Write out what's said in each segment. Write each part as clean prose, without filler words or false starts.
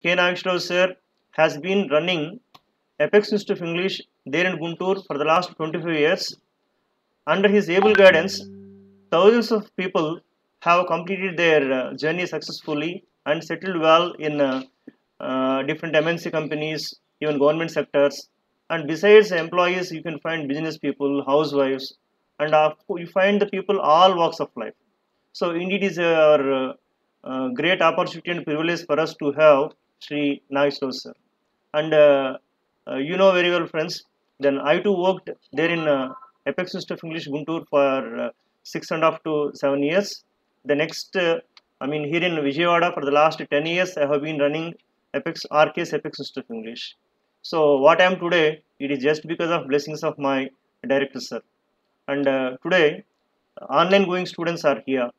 K. Nageswara sir has been running Apex Institute of English there in Guntur for the last 25 years. Under his able guidance, thousands of people have completed their journey successfully and settled well in different MNC companies, even government sectors. And besides employees, you can find business people, housewives, and you find the people all walks of life. So indeed, is a great opportunity and privilege for us to have Sri Nageswara sir. And you know very well, friends. Then I too worked there in Apex Institute of English Guntur for 6.5 to 7 years. The next, here in Vijayawada for the last 10 years, I have been running Apex RKS Apex Institute of English. So what I am today, it is just because of blessings of my director sir. And today, online going students are here.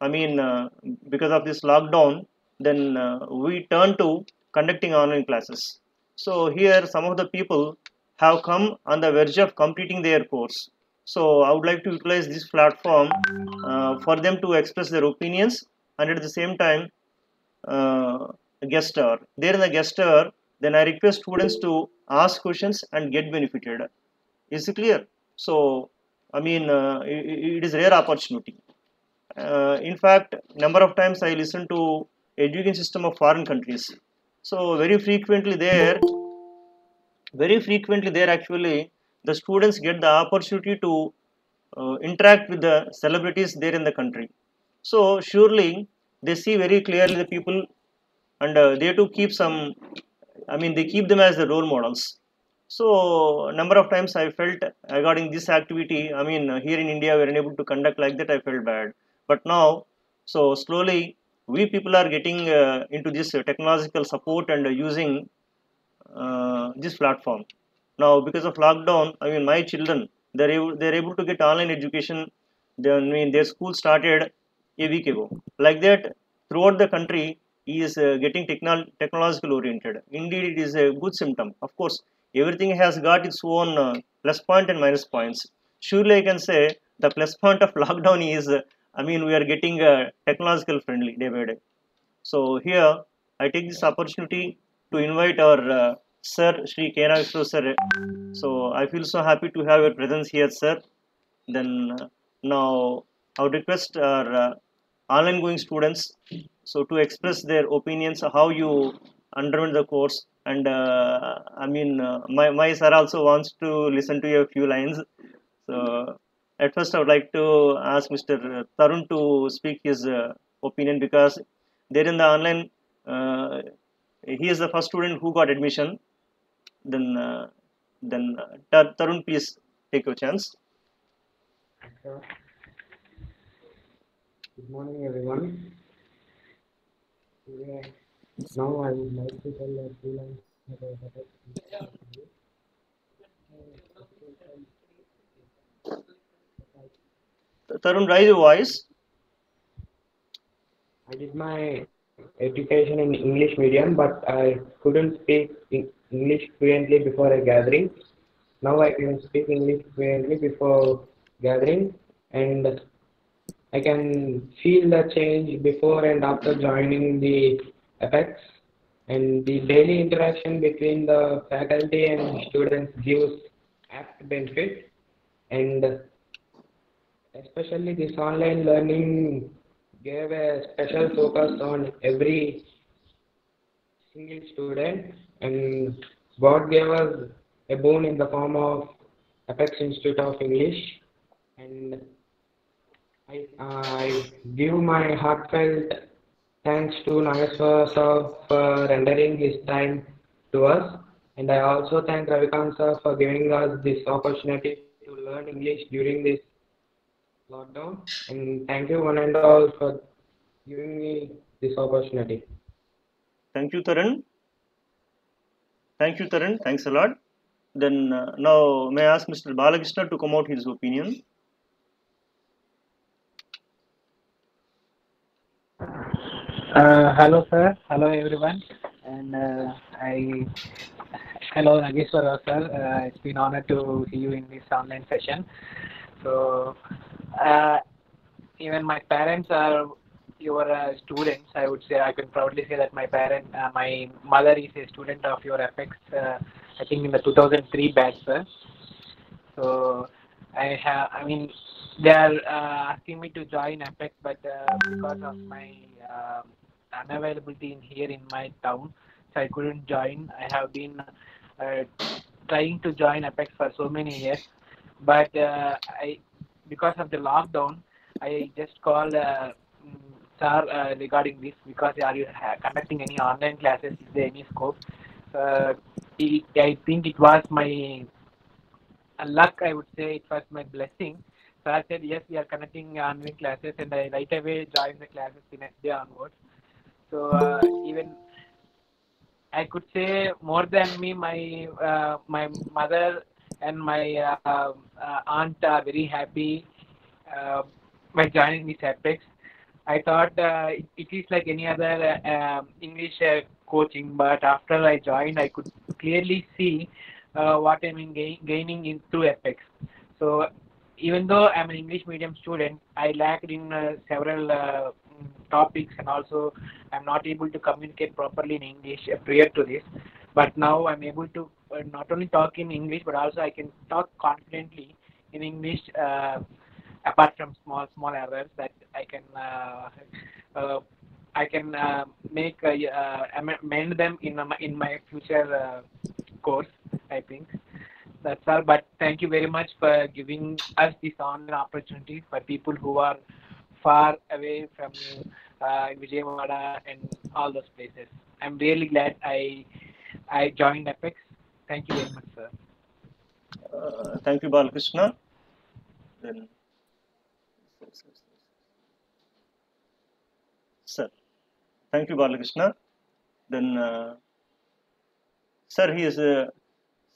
Because of this lockdown, then we turn to conducting online classes. So here, some of the people have come on the verge of completing their course. So I would like to utilize this platform for them to express their opinions, and at the same time, guest star. There in the guest star, then I request students to ask questions and get benefited. Is it clear? So, it is rare opportunity. In fact, number of times I listen to education system of foreign countries. So very frequently there actually the students get the opportunity to interact with the celebrities there in the country. So surely they see very clearly the people, and they too keep some. They keep them as the role models. So number of times I felt regarding this activity. Here in India we are unable to conduct like that. I felt bad, but now, so slowly we people are getting into this technological support and using this platform. Now because of lockdown, my children, they're able to get online education. Their school started a week ago. Like that, throughout the country is getting technological oriented. Indeed, it is a good symptom. Of course, everything has got its own plus point and minus points. Surely, I can say the plus point of lockdown is, we are getting technological friendly day by day. So here, I take this opportunity to invite our Sir Sri K. Nageswara sir. So I feel so happy to have your presence here, sir. Then now I would request our online going students so to express their opinions how you underwent the course, and my sir also wants to listen to a few lines. So at first I would like to ask Mr. Tarun to speak his opinion, because there in the online he is the first student who got admission. Then Tarun, please take your chance. Sure. Good morning, everyone. Yeah. Now I would like to tell a few lines about Apex. Tarun, raise your voice. I did my education in English medium, but I couldn't speak English fluently before a gathering. Now I can speak English fluently before gathering, and I can feel the change before and after joining the Apex, and the daily interaction between the faculty and students gives apt benefit, and especially this online learning gave a special focus on every single student, and God gave us a boon in the form of Apex Institute of English, and I give my heartfelt thanks to Nageswara sir for rendering his time to us, and I also thank Ravikant sir for giving us this opportunity to learn English during this lockdown. And thank you one and all for giving me this opportunity. Thank you, Tarun. Thank you, Tarun. Thanks a lot. Then now may I ask Mr. Balakrishna to come out his opinion. Hello, sir. Hello, everyone. And hello, Nageswara, sir. It's been honored to see you in this online session. So, uh, even my parents are your students. I would say I can proudly say that my mother is a student of your Apex. I think in the 2003 batch, sir. So I mean, they are asking me to join Apex, but because of my unavailability in here in my town, so I couldn't join. I have been uh, trying to join Apex for so many years, but I because of the lockdown, I just called sir regarding this because are you conducting any online classes? Is there any scope? Uh, I think it was my luck, I would say. It was my blessing. So I said, yes, we are conducting online classes, and I right away joined the classes the next day onwards. So even I could say more than me, my mother and my aunt are very happy uh, by joining this Apex. I thought it is like any other English coaching, but after I joined, I could clearly see what I'm gaining in through Apex. So even though I'm an English medium student, I lacked in several topics, and also I'm not able to communicate properly in English prior to this. But now I'm able to not only talk in English, but also I can talk confidently in English. Apart from small errors that uh, I can make amend them in my future course. I think that's all. But thank you very much for giving us this online opportunity for people who are far away from Vijayawada and all those places. I'm really glad I joined Apex. Thank you very much, sir. Thank you, Balakrishna. Then, sir, thank you, Balakrishna. Then, sir, he is sir,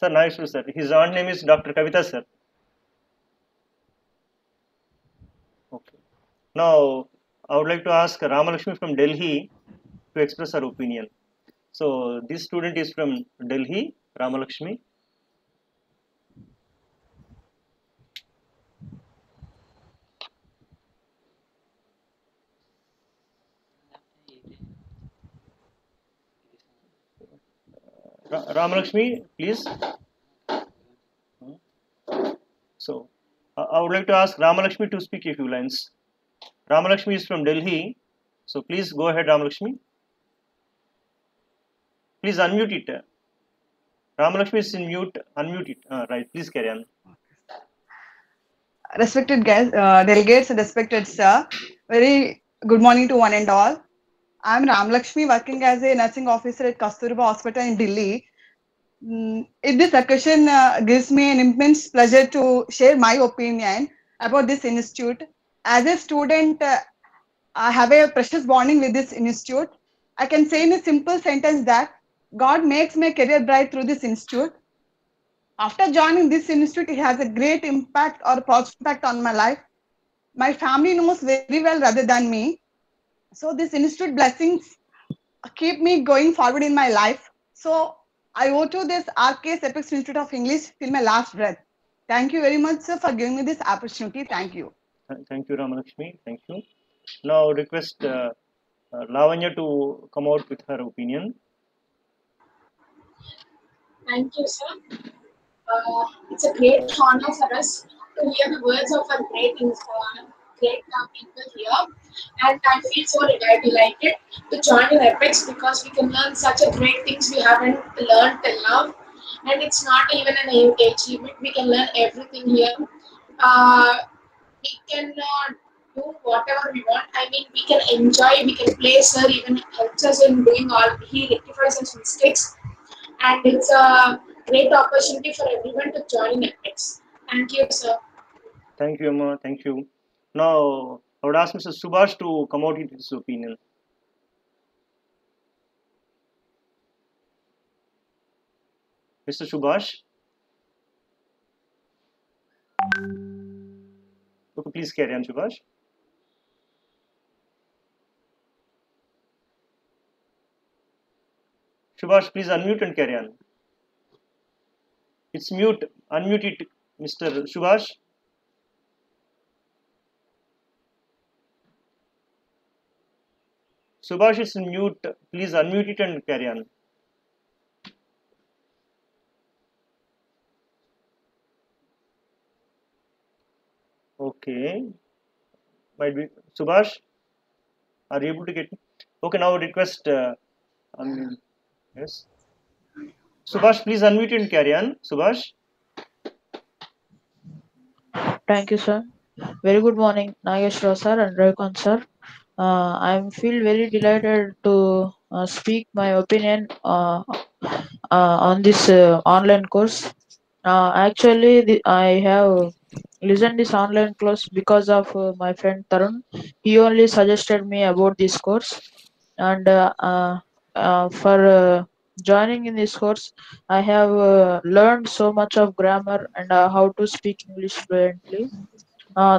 nice to sir. His own name is Dr. Kavita, sir. Okay. Now, I would like to ask Ramalakshmi from Delhi to express her opinion. So, this student is from Delhi, Ramalakshmi. Ramalakshmi, please. So, I would like to ask Ramalakshmi to speak a few lines. Ramalakshmi is from Delhi. So, please go ahead, Ramalakshmi. Please unmute it. Ramalakshmi is in mute. Unmute it. Right. Please carry on. Respected guests, delegates, respected sir, very good morning to one and all. I am Ram Lakshmi, working as a nursing officer at Kasturba Hospital in Delhi. If this occasion gives me an immense pleasure to share my opinion about this institute. As a student, I have a precious bonding with this institute. I can say in a simple sentence that God makes my career bright through this institute. After joining this institute, it has a great impact or positive impact on my life. My family knows very well rather than me. So this institute blessings keep me going forward in my life. So I owe to this RKS Apex Institute of English till my last breath. Thank you very much, sir, for giving me this opportunity. Thank you. Thank you, Ramalakshmi. Thank you. Now, request Lavanya to come out with her opinion. Thank you, sir. It's a great honor for us to hear the words of our great people here. And I feel so delighted to join in Apex because we can learn such a great things we haven't learned till now. And it's not even an age limit. We can learn everything here. We can do whatever we want. I mean, we can enjoy, we can play. Sir even helps us in doing all. He rectifies his mistakes, and it's a great opportunity for everyone to join Apex. Thank you, sir. Thank you, Amma. Thank you. Now, I would ask Mr. Subhash to come out with his opinion. Mr. Subhash. Okay, please carry on, Subhash. Subhash, please unmute and carry on. It's mute. Unmute it, Mr. Subhash. Subhash is mute. Please unmute it and carry on. Okay. Might be Subhash. Are you able to get? Okay. Now request. Yes. Subhash, please unmute and carry on. Subhash. Thank you, sir. Very good morning, Nageshwar sir and Ravikant sir. I feel very delighted to speak my opinion on this online course. Actually, I have listened this online course because of my friend Tarun. He only suggested me about this course, and for joining in this course, I have learned so much of grammar and how to speak English fluently.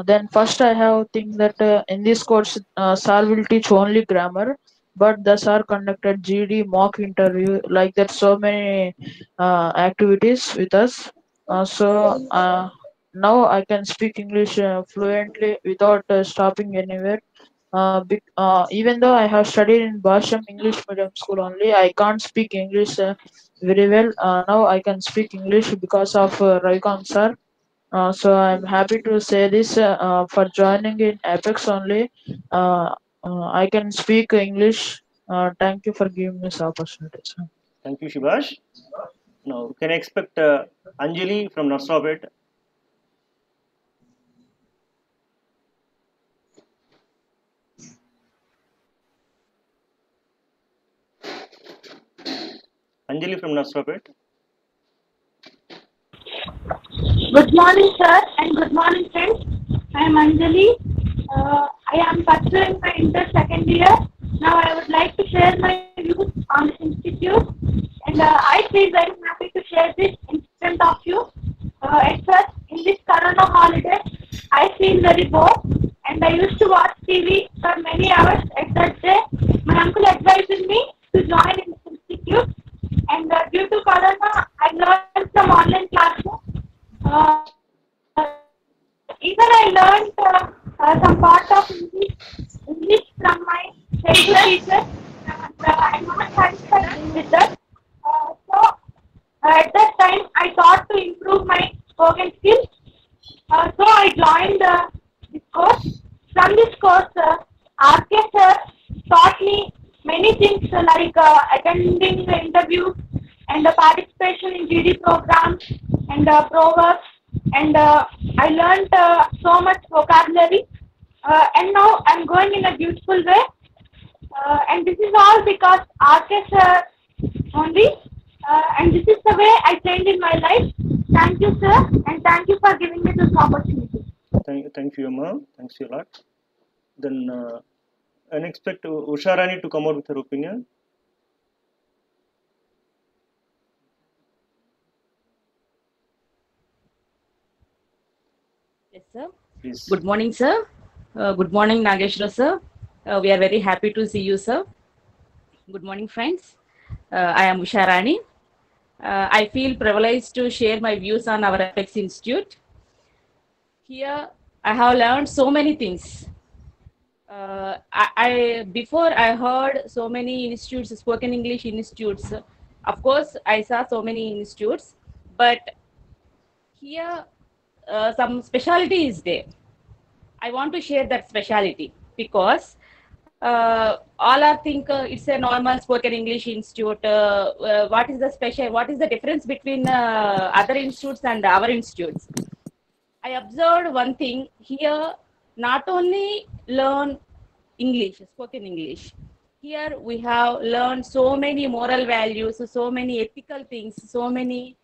Then first I have think that in this course, sir will teach only grammar, but the sir conducted GD mock interview like that. So many activities with us. Now I can speak English fluently without stopping anywhere. Even though I have studied in Basham English medium school only, I can't speak English very well. Now I can speak English because of Ravikant sir. So I'm happy to say this for joining in Apex only. I can speak English. Thank you for giving me this opportunity, sir. Thank you, Subhash. Now, can I expect Anjali from Narsopet? Anjali from Narsopet. Good morning, sir, and good morning, friends. I am Anjali. I am pursuing my inter second year. Now, I would like to share my views on this institute, and I feel very happy to share this in front of you. At first, in this Corona holiday, I feel very bored, and I used to watch TV for many hours. At that day, my uncle advised me to join in this institute, and due to Corona, I learned some online classes. Uh, Even I learned some part of English from my childhood teacher, and I'm not satisfied with that. At that time, I thought to improve my spoken skills. So I joined this course. From this course, RK sir taught me many things like attending the interviews and participation in GD programs and proverbs. And I learned so much vocabulary. And now I'm going in a beautiful way. And this is all because RK sir only. And this is the way I changed in my life. Thank you, sir, and thank you for giving me this opportunity. Thank you, Amma. Thanks a lot. Then I expect Usha Rani to come out with her opinion. Yes, sir. Please. Good morning, sir. Good morning, Nageshwar, sir. We are very happy to see you, sir. Good morning, friends. I am Usha Rani. I feel privileged to share my views on our Apex Institute. Here, I have learned so many things. Before I heard so many institutes, spoken English institutes. Of course, I saw so many institutes, but here some specialty is there. I want to share that specialty because all are think it's a normal spoken English institute. What is the special? What is the difference between other institutes and our institutes? I observed one thing here. Not only learn English, spoken English. Here we have learned so many moral values, so many ethical things, so many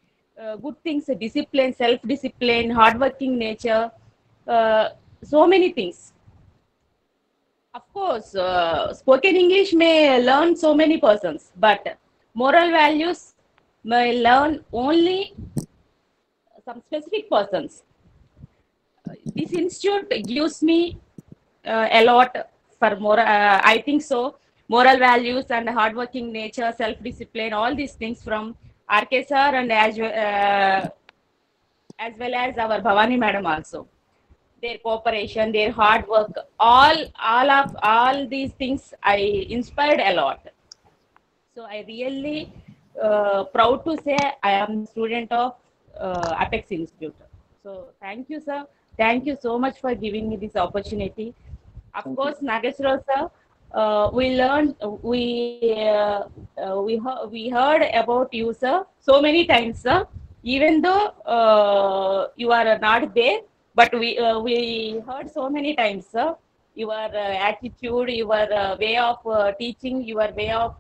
good things, discipline, self-discipline, hardworking nature, so many things. Of course, spoken English may learn so many persons, but moral values may learn only some specific persons. This institute gives me a lot for more. I think so. Moral values and hardworking nature, self-discipline, all these things from RK sir and as well as our Bhavani madam also. their cooperation, their hard work, all these things I inspired a lot. So I really proud to say I am the student of Apex Institute. So thank you, sir. Thank you so much for giving me this opportunity. Of Thank course, Nageswara sir, we learned, we heard about you, sir, so many times, sir. Even though you are not there, but we heard so many times, sir. Your attitude, your way of teaching, your way of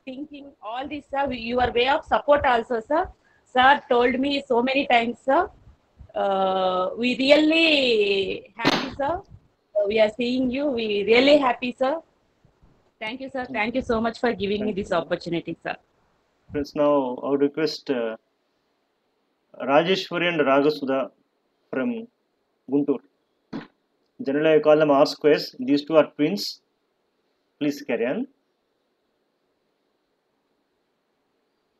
thinking, all this, sir. Your way of support also, sir. Sir told me so many times, sir. We really happy, sir. We are seeing you. We really happy, sir. Thank you, sir. Thank you so much for giving me Thank this you. opportunity, sir. Friends, now I would request Rajeshwari and Ragasudha from Guntur. Generally, I call them R squares. These two are twins. Please carry on.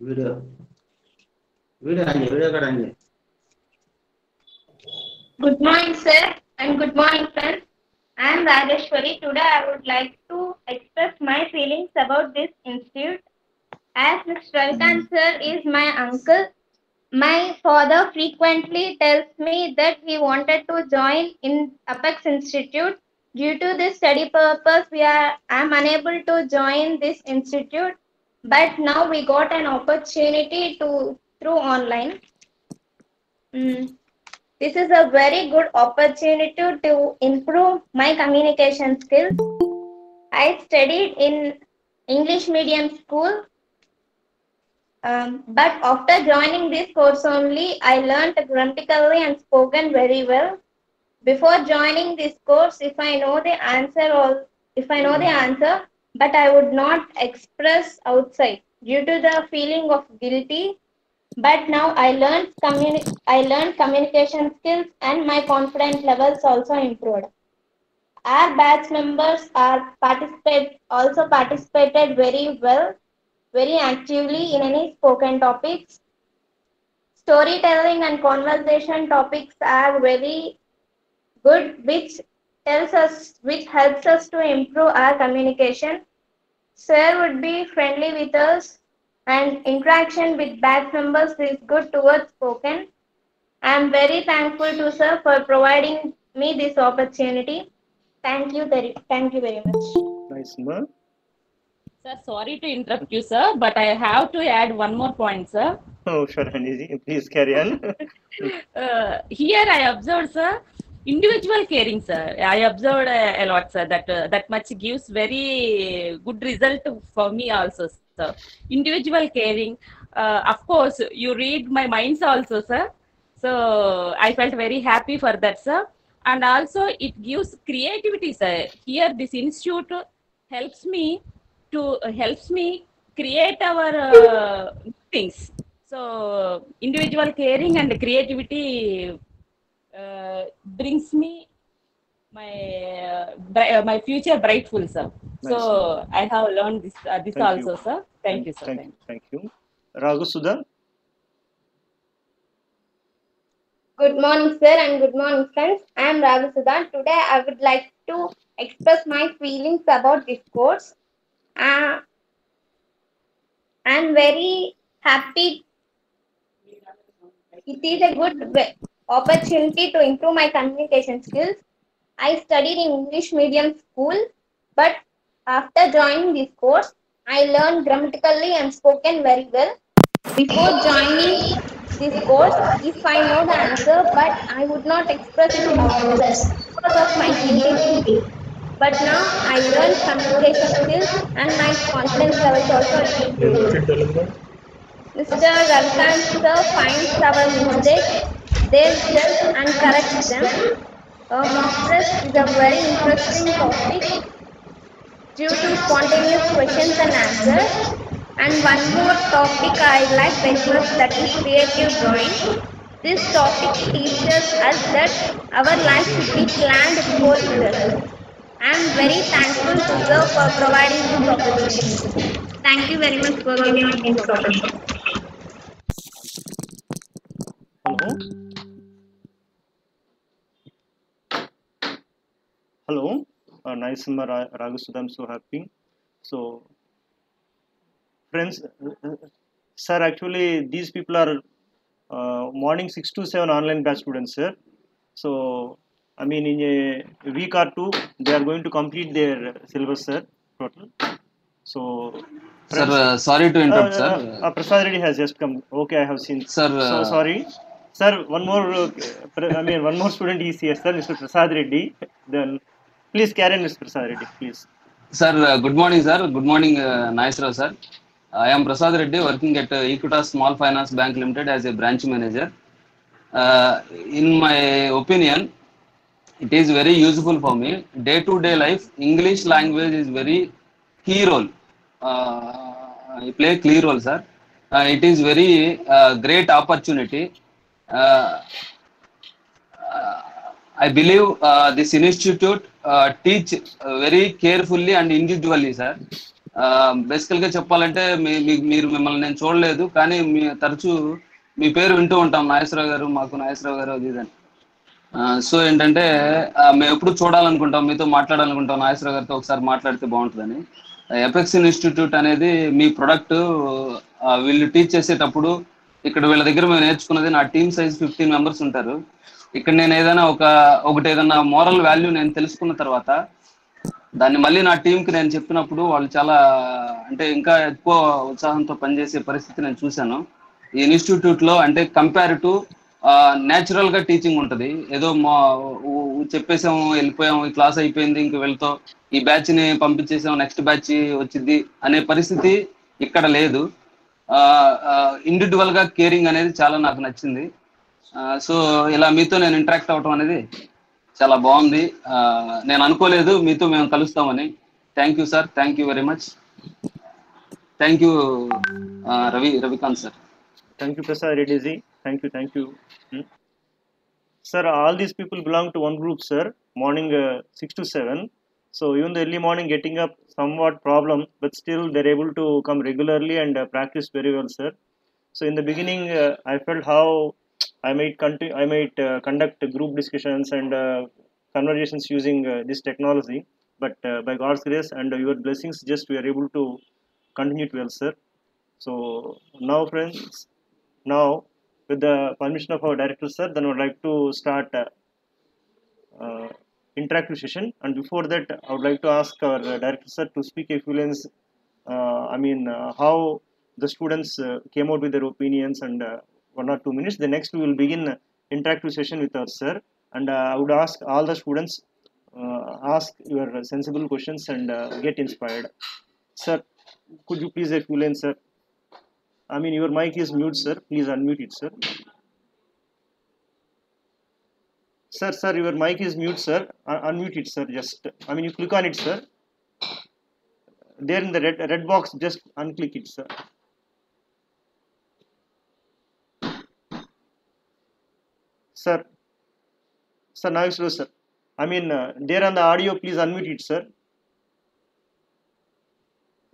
Video. Video kadang. Good morning, sir, and good morning, friends. I am Rajeshwari. Today, I would like to express my feelings about this institute. As Mr. Ravikant sir is my uncle, my father frequently tells me that he wanted to join in Apex Institute. Due to this study purpose, I am unable to join this institute. But now we got an opportunity through online. This is a very good opportunity to improve my communication skills. I studied in English medium school, but after joining this course only, I learned grammatically and spoken very well. Before joining this course, if I know the answer, but I would not express outside due to the feeling of guilty. But now I learned communication skills and my confidence levels also improved. Our batch members also participated very well, very actively in any spoken topics. Storytelling and conversation topics are very good, which helps us to improve our communication. Sir would be friendly with us, and interaction with batch members is good towards spoken. I am very thankful to sir for providing me this opportunity. Thank you very much. Nice, ma. Sir, sorry to interrupt you, sir, but I have to add one more point, sir. Oh, sure, Haniji. Please carry on. Here I observed, sir, individual caring, sir. I observed a lot, sir. That much gives very good result for me also, sir. Individual caring. Of course, you read my minds also, sir. So I felt very happy for that, sir. And also it gives creativity, sir. Here this institute helps me create our things. So individual caring and creativity brings me my future brightful, sir. Nice. So I have learned this Thank also, you. sir. Thank you, sir. Thank you. Ragasudha. Good morning, sir, and good morning, friends. I am Ragasudha. Today, I would like to express my feelings about this course. I am very happy. It is a good opportunity to improve my communication skills. I studied in English medium school, but after joining this course, I learned grammatically and spoken very well. Before joining this course, if I know the answer, but I would not express it outside because of my guilty. But now I learned communication skills and my confidence levels also improved. Mr. Ravikant sir finds our mistakes, their steps and corrects them. Mock test is a very interesting topic due to spontaneous questions and answers. And one more topic I like very much, that is creative drawing. This topic teaches us that our life should be planned before it. I am very thankful to sir for providing this opportunity. Thank you very much for giving me this opportunity. Hello. nice summer, Ragusudha. I'm so happy. So, friends, sir, actually, these people are morning 6 to 7 online batch students, sir. So, I mean, in a week or two, they are going to complete their syllabus, sir, total. So, Sir, friends, sorry to interrupt, sir. Prasad Reddy has just come. Okay, I have seen. Sir, So sorry, sir. One more. One more student is here, sir, Mr. Prasad Reddy. Then, please carry on, Mr. Prasad Reddy, please. Sir, good morning, sir. Good morning, Naisra, sir. I am Prasad Reddy, working at Equitas Small Finance Bank Limited as a branch manager. In my opinion, it is very useful for me. Day-to-day life, English language is very key role. I play key role, sir. It is very great opportunity. I believe this institute teach very carefully and individually, sir. బేసికల్గా చెప్పాలంటే మీరు మిమ్మల్ని నేను చూడలేదు, కానీ తరచూ మీ పేరు వింటూ ఉంటాం, నాగేశ్వరరావు గారు, మాకు నాగేశ్వరరావు గారు అది ఇదని. సో ఏంటంటే మేము ఎప్పుడు చూడాలనుకుంటాం, మీతో మాట్లాడాలనుకుంటాం, నాగేశ్వరరావు గారితో ఒకసారి మాట్లాడితే బాగుంటుందని. ఎపెక్స్ ఇన్స్టిట్యూట్ అనేది మీ ప్రొడక్ట్ వీళ్ళు టీచ్ చేసేటప్పుడు ఇక్కడ వీళ్ళ దగ్గర మేము నేర్చుకున్నది, నా టీమ్ సైజ్ 15 members ఉంటారు. ఇక్కడ నేను ఏదైనా ఒకటి ఏదైనా మోరల్ వాల్యూ నేను తెలుసుకున్న తర్వాత దాన్ని మళ్ళీ నా టీంకి నేను చెప్పినప్పుడు వాళ్ళు చాలా అంటే ఇంకా ఎక్కువ ఉత్సాహంతో పనిచేసే పరిస్థితి నేను చూశాను. ఈ ఇన్స్టిట్యూట్లో అంటే కంపేర్ టు న్యాచురల్ గా టీచింగ్ ఉంటుంది. ఏదో చెప్పేసాము, వెళ్ళిపోయాము, ఈ క్లాస్ అయిపోయింది, ఇంక వెళ్తాం, ఈ బ్యాచ్ ని పంపించేసాం, నెక్స్ట్ బ్యాచ్ వచ్చింది అనే పరిస్థితి ఇక్కడ లేదు. ఇండివిజువల్ గా కేరింగ్ అనేది చాలా నాకు నచ్చింది. సో ఇలా మీతో నేను ఇంటరాక్ట్ అవటం అనేది చాలా బాగుంది. నేను అనుకోలేదు మీతో మేము కలుస్తామని. Thank you sir, thank you very much. Thank you Ravikant sir. Thank you, Prasad Reddy ji. Thank you. Sir, all these people belong to one group, sir. Morning 6 to 7. So even the early morning getting up somewhat problem, but still they're able to come regularly and practice very well, sir. So in the beginning, I felt how I might conduct group discussions and conversations using this technology, but by God's grace and your blessings, just we are able to continue it well, sir. So now, friends, with the permission of our director, sir, then I would like to start interactive session. And before that, I would like to ask our director, sir, to speak a few lines. How the students came out with their opinions and 1 or 2 minutes. The next we will begin interactive session with our sir, and I would ask all the students ask your sensible questions and get inspired. Sir, could you please a few lines, sir? Your mic is mute, sir. Please unmute it, sir. Sir, your mic is mute, sir. Unmute it, sir. Just, you click on it, sir. There in the red box, just unclick it, sir. Sir, now it's slow, sir. There on the audio, please unmute it, sir.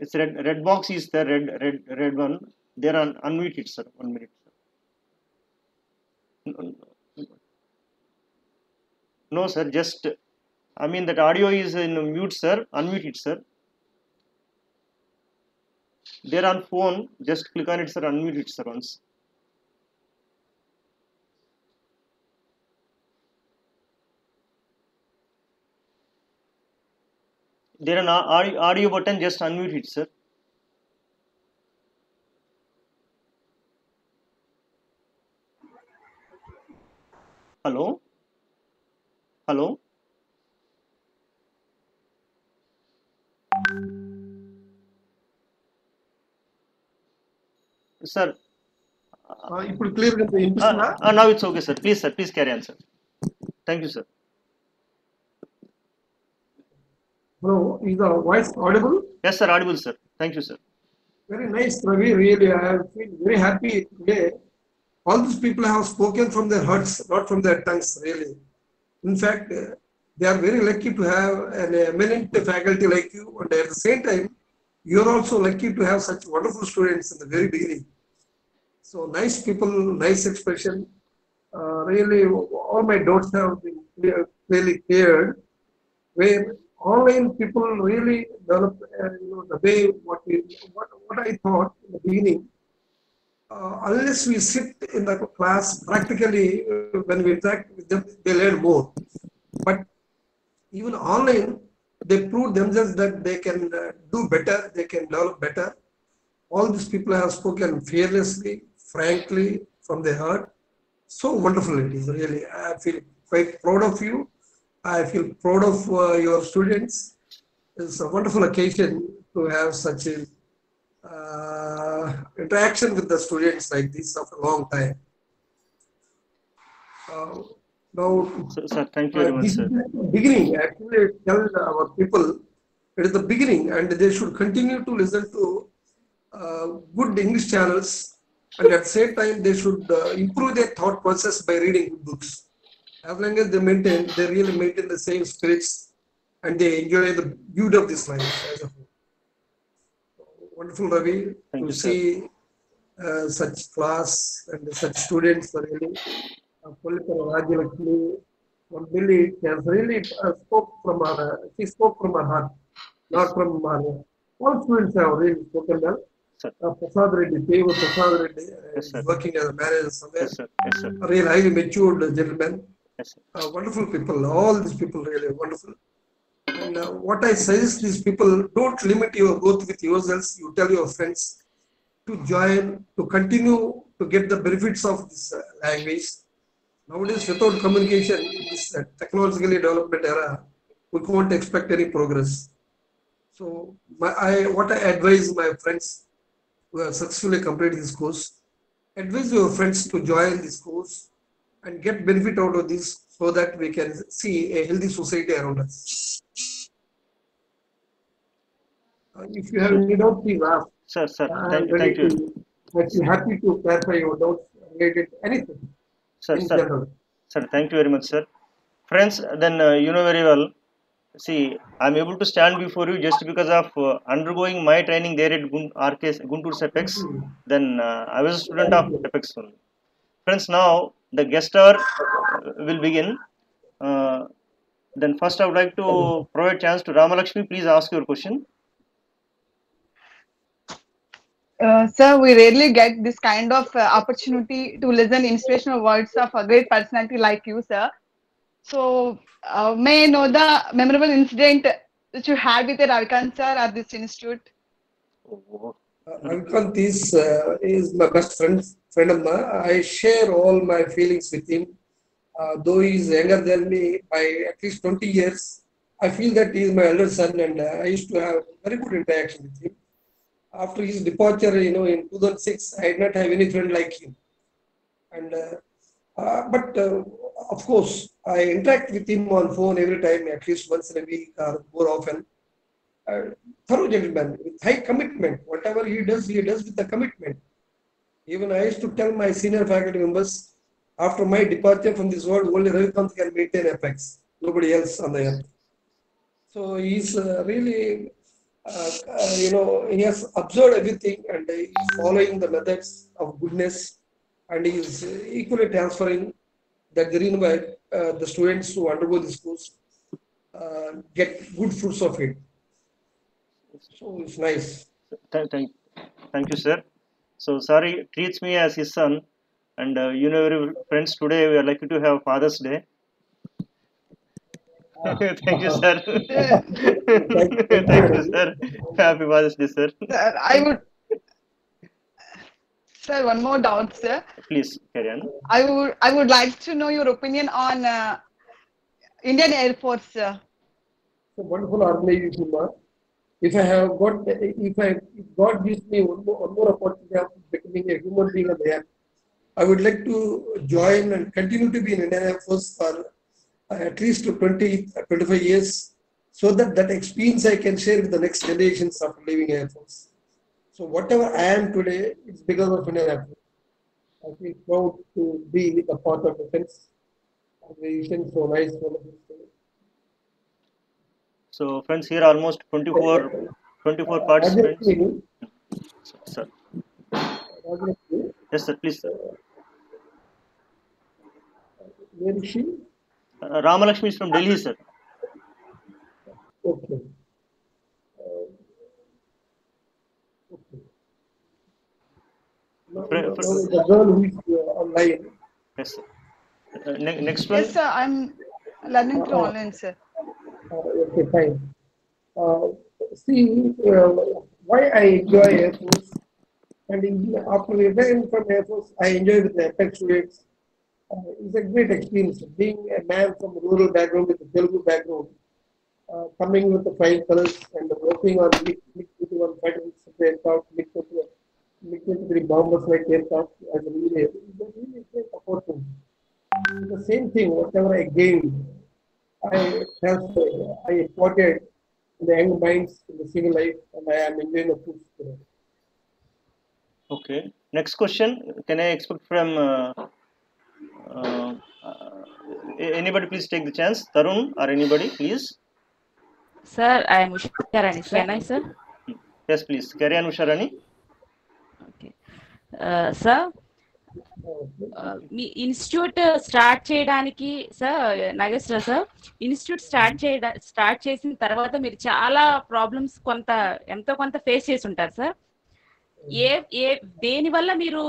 It's red box is the red one. There on unmute it, sir. 1 minute, sir. No, sir. Just that audio is in mute, sir. Unmute it, sir. There on phone, just click on it, sir. Unmute it, sir, once. There an audio button, just unmute it, sir. Hello? Sir. ఇప్పుడు clear గా వినిపిస్తుందా? Now it's okay, sir. Please carry on, sir. Thank you, sir. Hello, is the voice audible? Yes, sir, audible, sir. Thank you, sir. Very nice, Ravi. Really, I feel very happy today. All these people have spoken from their hearts, not from their tongues, really. In fact, they are very lucky to have an eminent faculty like you, and at the same time, you are also lucky to have such wonderful students in the very beginning. So nice people, nice expression. Really, all my doubts have been really cleared. Where online people really develop, the way what I thought in the beginning. Unless we sit in the class practically, when we interact with them, they learn more. But even online, they prove themselves that they can do better, they can develop better. All these people have spoken fearlessly, frankly, from their heart. So wonderful it is, really. I feel quite proud of you. I feel proud of your students. It's a wonderful occasion to have such a interaction with the students like this after a long time. Now, Sir, thank you very much, this sir. is the beginning. Actually, tell our people it is the beginning, and they should continue to listen to good English channels, and at the same time, they should improve their thought process by reading good books. As long as they really maintain the same spirits, and they enjoy the beauty of this life as a whole. Wonderful, Ravi, Thank to you, sir. see such class and such students. Really, Polipara Rajalakshmi, Billy has really spoke from her. She spoke from her heart, not from her. All students have really spoken well. Sir. Prasad Reddy, Deva Prasad Reddy, Yes, is sir. working as a manager somewhere. Yes, sir. Yes, sir. A real highly matured gentleman. Yes, sir. Wonderful people. All these people really wonderful. And what I suggest these people, don't limit your growth with yourselves. You tell your friends to join, to continue to get the benefits of this language. Nowadays, without communication, in this technologically development era, we can't expect any progress. So, what I advise my friends who have successfully completed this course, advise your friends to join this course and get benefit out of this so that we can see a healthy society around us. If you have any doubt, please ask. Sir, sir, I'm thank you. actually happy to clarify your doubts related to anything Sir, in sir, general. sir, thank you very much, sir. Friends, then you know very well. See, I'm able to stand before you just because of undergoing my training there at Guntur Apex. Then I was a student of Apex only. Friends, now the guest hour will begin. Then first I would like to provide chance to Ramalakshmi. Please ask your question. Sir, we rarely get this kind of opportunity to listen inspirational words of a great personality like you, sir. So, may I know the memorable incident that you had with the Ravikant sir at this institute? Ravikant is my best friend of mine. I share all my feelings with him. Though he is younger than me by at least 20 years, I feel that he is my elder son, and I used to have very good interaction with him. After his departure, in 2006, I did not have any friend like him. And but of course, I interact with him on phone every time, at least once in a week or more often. Thorough gentleman with high commitment. Whatever he does with the commitment. Even I used to tell my senior faculty members, after my departure from this world, only Ravikant can maintain Apex. Nobody else on the earth. So he's really, he has observed everything and he's following the methods of goodness, and he is equally transferring that the reason why the students who undergo this course get good fruits of it. So it's nice. Thank you, sir. So sorry, treats me as his son, and friends, today we are lucky to have Father's Day. Thank you, sir. Thank you, sir. Happy Father's Day, sir. Sir, one more doubt, sir. Please carry on. I would like to know your opinion on Indian Air Force, sir. It's a wonderful organization. If God gives me one more opportunity of becoming a human being on the earth, I would like to join and continue to be in Indian Air Force for at least 25 years, so that experience I can share with the next generations after leaving Air Force. So whatever I am today, it's because of Indian Air Force. I feel proud to be a part of defense organization. So nice, wonderful. So friends, here almost 24 participants. Sir. Yes, sir, please, sir. Where is she? Ramalakshmi is from Delhi, sir. Okay. Okay. No, the girl who is online. Yes, sir. Next one. Yes, sir. I'm learning through online, sir. Okay, fine. See, why I enjoy Air Force, and after returning from Air Force, I enjoy with the Apex students. It's a great experience. Being a man from a rural background with a Telugu background, coming with the flying colors and working on MiG-21 fighter aircraft, MiG-23 bombers like aircraft as a leader, it's a really great opportunity. The same thing, whatever I gained, I transferred, I imported in the young minds in the civil life, and I am enjoying the fruits today. Okay. Next question. Can I expect from anybody? Please take the chance. Tarun or anybody, please. Sir, I am Usharani. Can I, sir? Yes, please. Carry on, Usharani. Okay. Sir, మీ institute start చేయడానికి sir Nageswara sir institute start చేసిన తర్వాత మీరు చాలా problems ఎంతో కొంత face చేసి ఉంటారు సార్. దేని వల్ల మీరు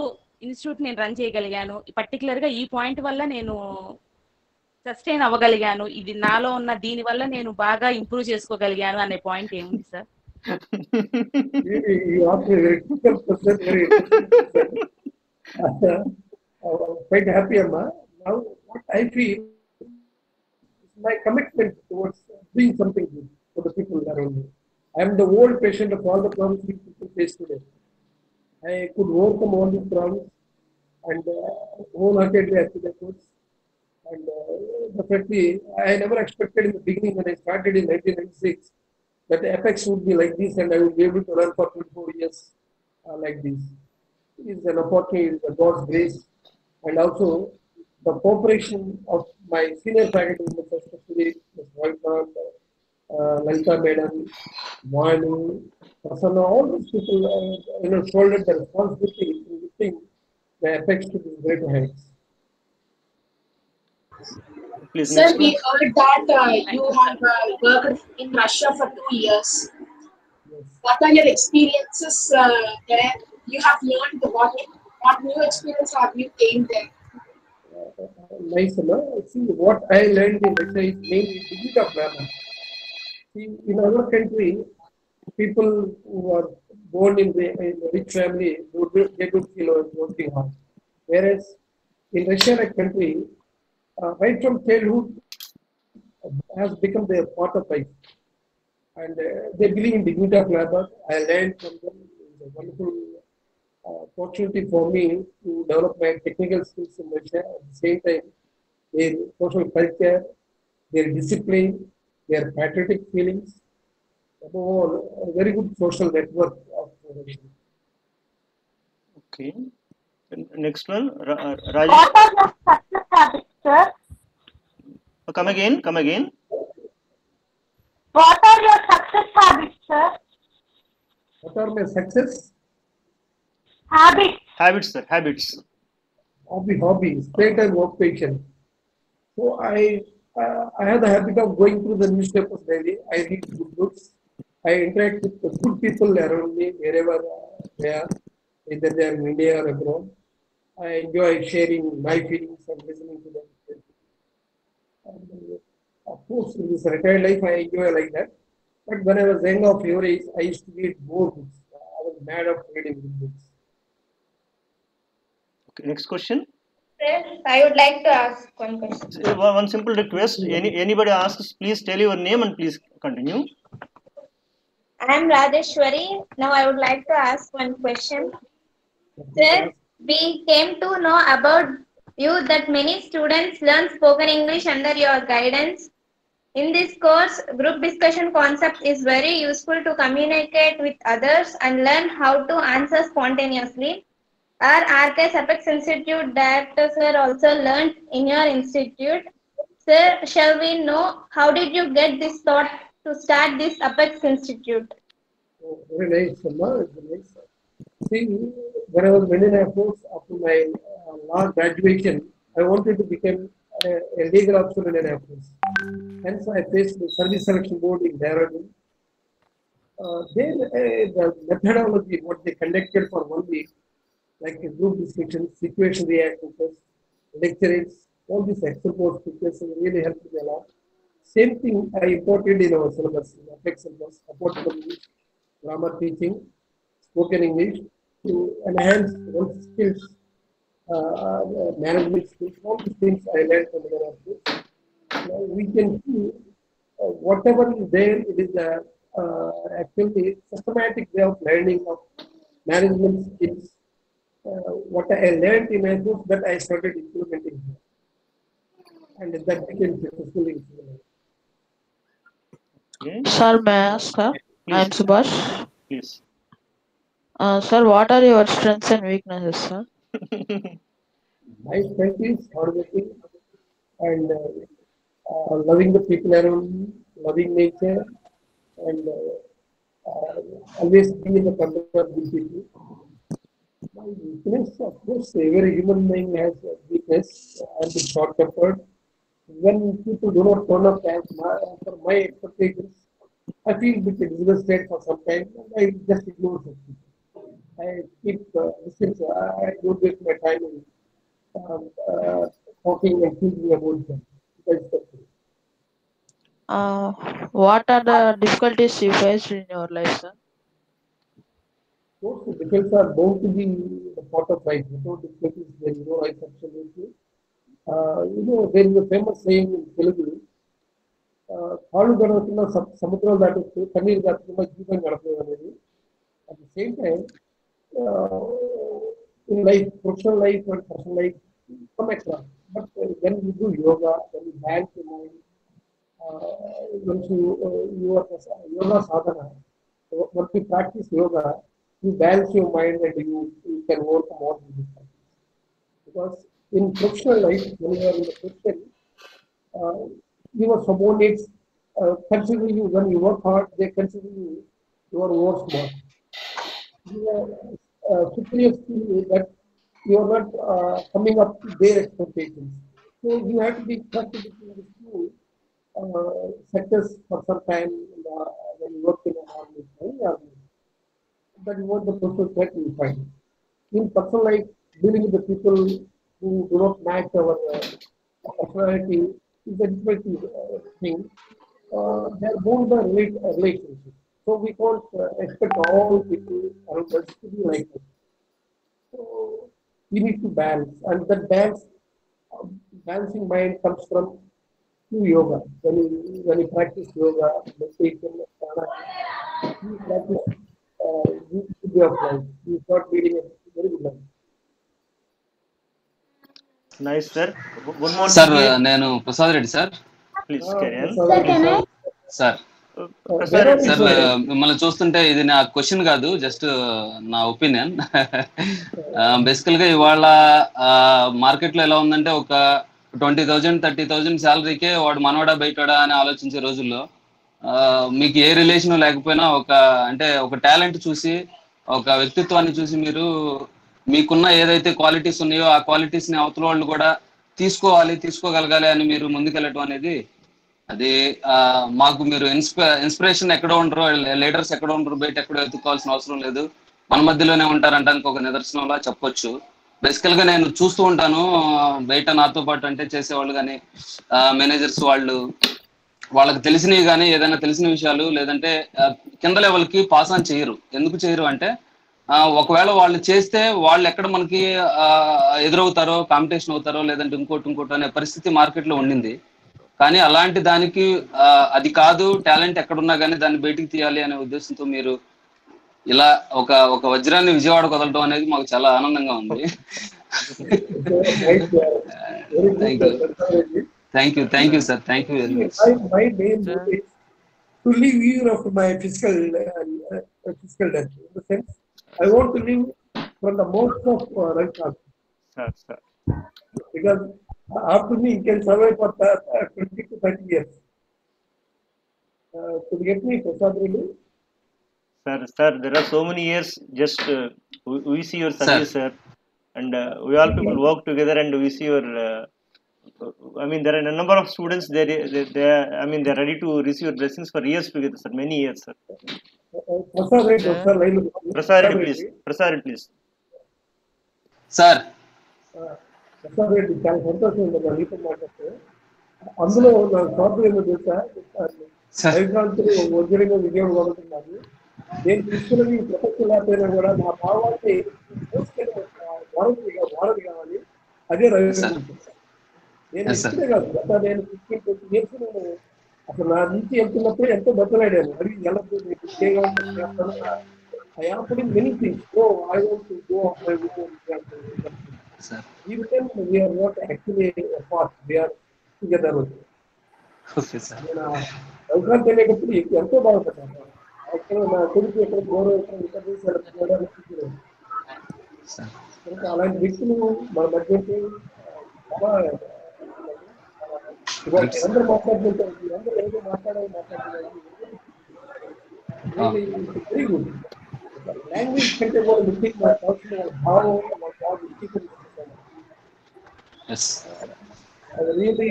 ఇన్స్టిట్యూట్ నేను రన్ చేయగలిగాను, పర్టికులర్ గా ఈ పాయింట్ వల్ల నేను సస్టైన్ అవ్వగలిగాను, ఇది నాలో ఉన్న దీని వల్ల నేను బాగా ఇంప్రూవ్ చేసుకోగలిగాను అనే పాయింట్ ఏముంది sir? Quite happy, Amma. Now, what I feel is my commitment towards doing something good for the people around me. I am the old patient of all the problems which people face today. I could overcome all these problems and wholeheartedly accept the course. And definitely, I never expected in the beginning when I started in 1996 that the Apex would be like this and I would be able to run for 24 years like this. It is an opportunity, it is a God's grace, and also the cooperation of my senior faculty members, especially Ms. Vaikant, Lalita Madam, Manu, Prasanna, all these people shouldered the responsibility in lifting the Apex to these great heights. Please, Sir, we heard that you have worked in Russia for 2 years. Yes. What are your experiences there? You have learned what new experience have you gained there? Nice, Anna. See, what I learned in Russia is mainly dignity of grammar. See, in our country, people who are born in a rich family, they would feel working hard. Whereas in Russia, a country, right from childhood, has become their part of life. And they believe in dignity of labor. I learned from them. It's a wonderful opportunity for me to develop my technical skills in Russia. At the same time, their social culture, their discipline, their patriotic feelings, above all, a very good social network of Russia. Okay. Next one, What Rajesh. are your success habits, sir? Come again. What are your success habits, sir? What are my success? Habits. Sir. Habits. Hobbies, spare time occupation. So I have the habit of going through the newspapers daily. I read good books. I interact with the good people around me wherever they are, either they are in India or abroad. I enjoy sharing my feelings and listening to them. And, of course, in this retired life, I enjoy like that. But when I was young of your age, I used to read more books. I was mad of reading good books. Okay. Next question. Sir, I would like to ask one question. One simple request. Anybody asks, please tell your name and please continue. I am Rajeshwari. Now I would like to ask one question. Sir, we came to know about you that many students learn spoken English under your guidance. In this course, group discussion concept is very useful to communicate with others and learn how to answer spontaneously. Our RKS Apex Institute director sir also learned in your institute. Sir, shall we know how did you get this thought to start this Apex Institute? Oh, very nice, Amma. Very nice. See, when I was in Indian Air Force, after my law graduation, I wanted to become a legal officer in Indian Air Force. Hence, I faced the service selection board in Dehradun. The methodology, what they conducted for 1 week, like a group discussion, situation reaction test, lecturings, all these Excel board pictures really helped me a lot. Same thing I imported in our syllabus, FX syllabus, supportable English, grammar teaching, spoken English, to enhance one's skills, management skills, all these things I learned from the Erasmus. Now we can see whatever is there, it is actually systematic way of learning of management skills. What I learned in Erasmus that I started implementing here. And that became successfully implemented. Okay. Sir, may I ask, sir? I am Please, Subhash. please. Sir, what are your strengths and weaknesses, sir? My strength is hardworking and loving the people around me, loving nature, and always being in the company of good people. My weakness, of course, every human being has a weakness. I am short-tempered. When people do not turn up as for my expectations, I feel a bit exhausted for some time, and I just ignore such people. I keep distance. I don't waste my time in talking and thinking about them. That's the thing. What are the difficulties you faced in your life, sir? Most difficulties are bound to be the part of life. Without difficulties, there is no life absolutely. There is a famous saying in Telugu, కాళ్ళు గడవకుండా సముద్రం దాటొచ్చు కన్నీరు దాటకుండా జీవితం గడపలేదు అనేది. At the same time, in life, professional life and personal life, come across. But when you do yoga, when you balance your mind, once you are yoga sadhana, once you practice yoga, you balance your mind and you can overcome all these difficulties. Because in professional life, when you are in the profession, your subordinates consider you, when you work hard, they consider you are more smart. Your superiors feel that you are not coming up to their expectations. So you have to be trusted between these two sectors for some time when you work in an army. That is what the professional set you find. In personal life, dealing with the people who do not match our personality is a different thing. They are bound by relationship. So we can't expect all people around us to be like us. So we need to balance, and that balancing mind comes from yoga. When you practice yoga, meditation, you practice good way of life. You start leading a very good life. Nice, sir. One more sir thing. నేను Prasad Reddy sir. Please carry on. Sir Prasad Reddy, sir please carry on. మిమ్మల్ని చూస్తుంటే ఇది నా question కాదు, just నా opinion. బేసికల్ గా ఇవాళ మార్కెట్ లో ఎలా ఉందంటే ఒక 20,000 30,000 శాలరీకే వాడు మనవాడా బయటవాడా అని ఆలోచించే రోజుల్లో మీకు ఏ రిలేషన్ లేకపోయినా ఒక టాలెంట్ చూసి, ఒక వ్యక్తిత్వాన్ని చూసి మీరు మీకున్న ఏదైతే క్వాలిటీస్ ఉన్నాయో ఆ క్వాలిటీస్ ని అవతల వాళ్ళు కూడా తీసుకోగలగాలి అని మీరు ముందుకెళ్ళటం అనేది, అది మాకు మీరు ఇన్స్పిరేషన్ ఎక్కడ ఉండరు, లీడర్స్ ఎక్కడ ఉండరు, బయట ఎక్కడో ఎత్తుకోవాల్సిన అవసరం లేదు, మన మధ్యలోనే ఉంటారంటానికి ఒక నిదర్శనంలా చెప్పొచ్చు. బేసికల్ గా నేను చూస్తూ ఉంటాను బయట నాతో పాటు అంటే చేసేవాళ్ళు కానీ మేనేజర్స్ వాళ్ళకి తెలిసినవి కానీ ఏదైనా తెలిసిన విషయాలు లేదంటే కింద లెవెల్కి పాస్ ఆన్ చేయరు. ఎందుకు చేయరు అంటే ఒకవేళ వాళ్ళు చేస్తే వాళ్ళు ఎక్కడ మనకి ఎదురవుతారో, కాంపిటీషన్ అవుతారో, లేదంటే ఇంకోటి అనే పరిస్థితి మార్కెట్ లో ఉండింది. కానీ అలాంటి దానికి అది కాదు, టాలెంట్ ఎక్కడున్నా కానీ దాన్ని బయటికి తీయాలి అనే ఉద్దేశంతో మీరు ఇలా ఒక వజ్రాన్ని విజయవాడకు వదలడం అనేది మాకు చాలా ఆనందంగా ఉంది. Thank you sir, thank you very much. My main goal is to live year of my physical death. In the sense, I want to live from the most of right now. Sir. Because after me, you can survive for 20 to 30 years. Could you get me, Prasad Reddy? Sir, there are so many years. Just we see your service, sir, and we all people work together, and we see your I mean, there are a number of students. I mean, they're ready to receive your blessings for years together, sir. Many years, sir. Prasad Reddy, Sir. ఒకసారి line Prasad Reddy, please. Prasad Reddy, please. Sir Prasad Reddy చాలా సంతోషం ఉంది నీతో మాట్లాడితే. అందులో నా problem ఏమో తెలుసా, హైదరాబాద్లో ఒరిజినల్గా విజయవాడ కొడుతున్నాను. నేను తీసుకున్నది ప్రపంచం లేకపోయినా కూడా నా భావాన్ని వారధి కావాలి. అదే రవీంద్ర. నేను ఇప్పుడే కాదు, గత నేను 15-20 years నేను అసలు నా నుంచి వెళ్తున్నప్పుడు ఎంతో బతలాడాను. అది ఎలా చేస్తాను. I am putting many things. No, I want to go off my own. Even then, we are not actually apart. We are together. నేను అవకాశం తెలియకపోతే ఎంతో బాధపడ్డాను. అక్కడ నా కొడుకు ఎక్కడ గౌరవం ఇతర దేశాలకు అనిపించలేదు. అలాంటి వ్యక్తులు మన మధ్య చాలా అందరూ మాట్లాడుతుంటారు. అందరూ ఏదో మాట్లాడుతున్నారు. Very good. లాంగ్వేజ్ కంటే కూడా ముఖ్యంగా నాకు కావాల్సిన భావం నాకు బాగా వ్యక్తీకరిస్తున్నాను. అది రియల్లీ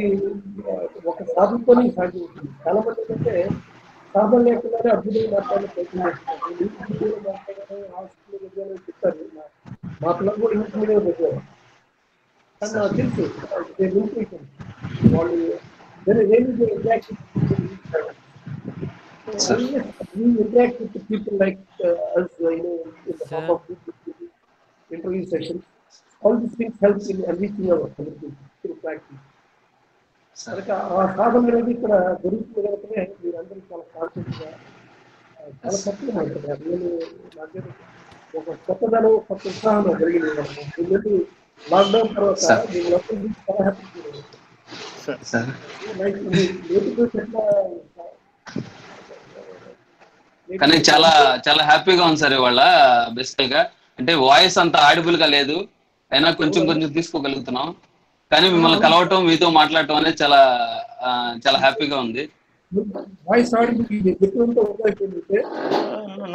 ఒక సాధనతోనే సాధ్యమవుతుంది. చాలా మంది ఏంటంటే సాధన లేకుండానే అద్భుతంగా మాట్లాడే ప్రయత్నం చేస్తున్నారు. మాట్లాడారు, హాస్పిటల్ విద్యాలయం చెప్తారు. మా పిల్లలు కూడా ఇంగ్లీష్ మీడియం పెట్టారు. కానీ నాకు తెలుసు వాళ్ళు we interact with the people like us, in the form of interview sessions. All these things help in enriching our community through practice. ఆ సాధన అనేది ఇక్కడ దొరుకుతుంది కనుకనే మీరందరూ చాలా కాన్షియస్గా చాలా తక్కువ మాట్లాడారు. నేను నాకు ఒక కొత్తదనం, కొత్త ఉత్సాహం జరిగింది. ఎందుకంటే లాక్డౌన్ తర్వాత దీని చాలా హ్యాపీ. కానీ చాలా చాలా హ్యాపీగా ఉంది సార్ ఇవాళ. బేసికల్ గా అంటే వాయిస్ అంత ఆడిబుల్ గా లేదు, అయినా కొంచెం కొంచెం తీసుకోగలుగుతున్నాం. కానీ మిమ్మల్ని కలవటం, మీతో మాట్లాడటం అనేది చాలా చాలా హ్యాపీగా ఉంది.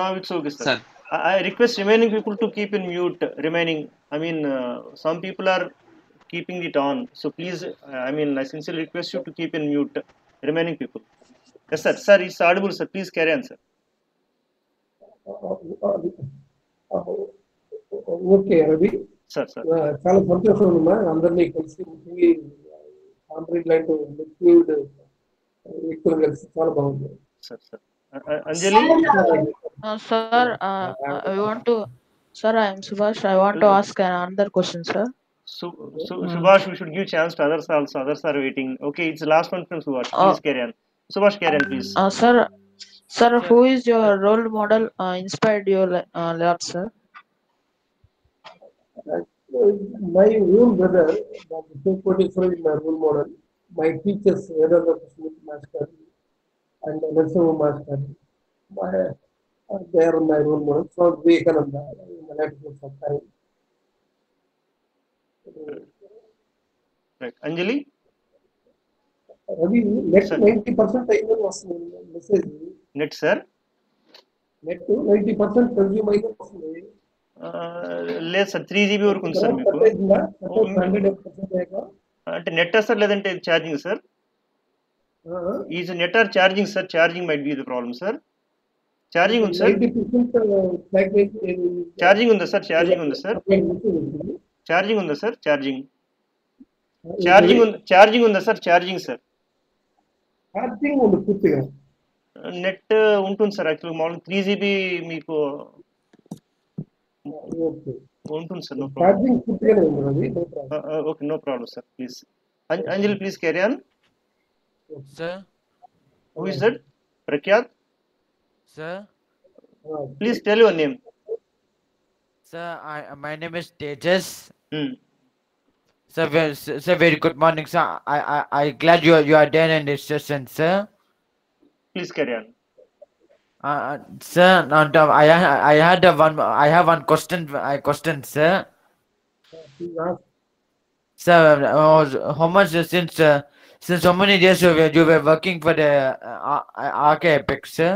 Now it's okay, sir. I request remaining people to keep in mute. I mean, some people are keeping it on. So please, I sincerely request you to keep in mute. Remaining people. Yes, sir. Sir, it's audible, sir. Please carry on, sir. Okay Ravi, చాలా సంతోషం ఉందమ్మా. అందరినీ కలిసి complete line liquid వ్యక్తులు కలిసి చాలా బాగుంది. Anjali? Sir, I am Subhash. I want to ask another question, sir. Subhash, we should give chance to others also. Others are waiting. Okay, it's the last one from Subhash. Please carry on. Subhash, carry on, please. Sir, who is your role model? Inspired you a lot, sir? My own brother, Mr. Koteshwar, is my role model. My teachers, Vedanta Smith Master and Narasimha Master, they are my role model. So Vivekananda in the latitude of time. Right. Anjali? Ravi, net 90% even was message. Net, sir? Net 90% consume అయినా వస్తుంది. లేదు sir, 3 GB వరకు ఉంది sir మీకు. అంటే net sir లేదంటే charging sir? Is net or charging sir? Charging might be the problem sir. Charging ఉంది sir? Charging ఉందా సార్? ఛార్జింగ్ ఉందా సార్? ఛార్జింగ్ ఉందా సార్? ఛార్జింగ్ ఉందా సార్? Charging sir. ఛార్జింగ్ ఉంది పూర్తిగా. నెట్ ఉంటుంది సార్. యాక్చువల్గా మామూలుగా 3 GB మీకు ఉంటుంది sir. No problem. Okay, no problem sir. Please Anjali, please carry on. Sir. Who is that? Prakyat? Sir. Please tell your name. Sir, my name is Tejas. Sir, very good morning, sir. I glad you are there in this session, sir. Please carry on. Sir, I have one question, sir. Sir, how much since so many days you were working for the RK Apex, sir?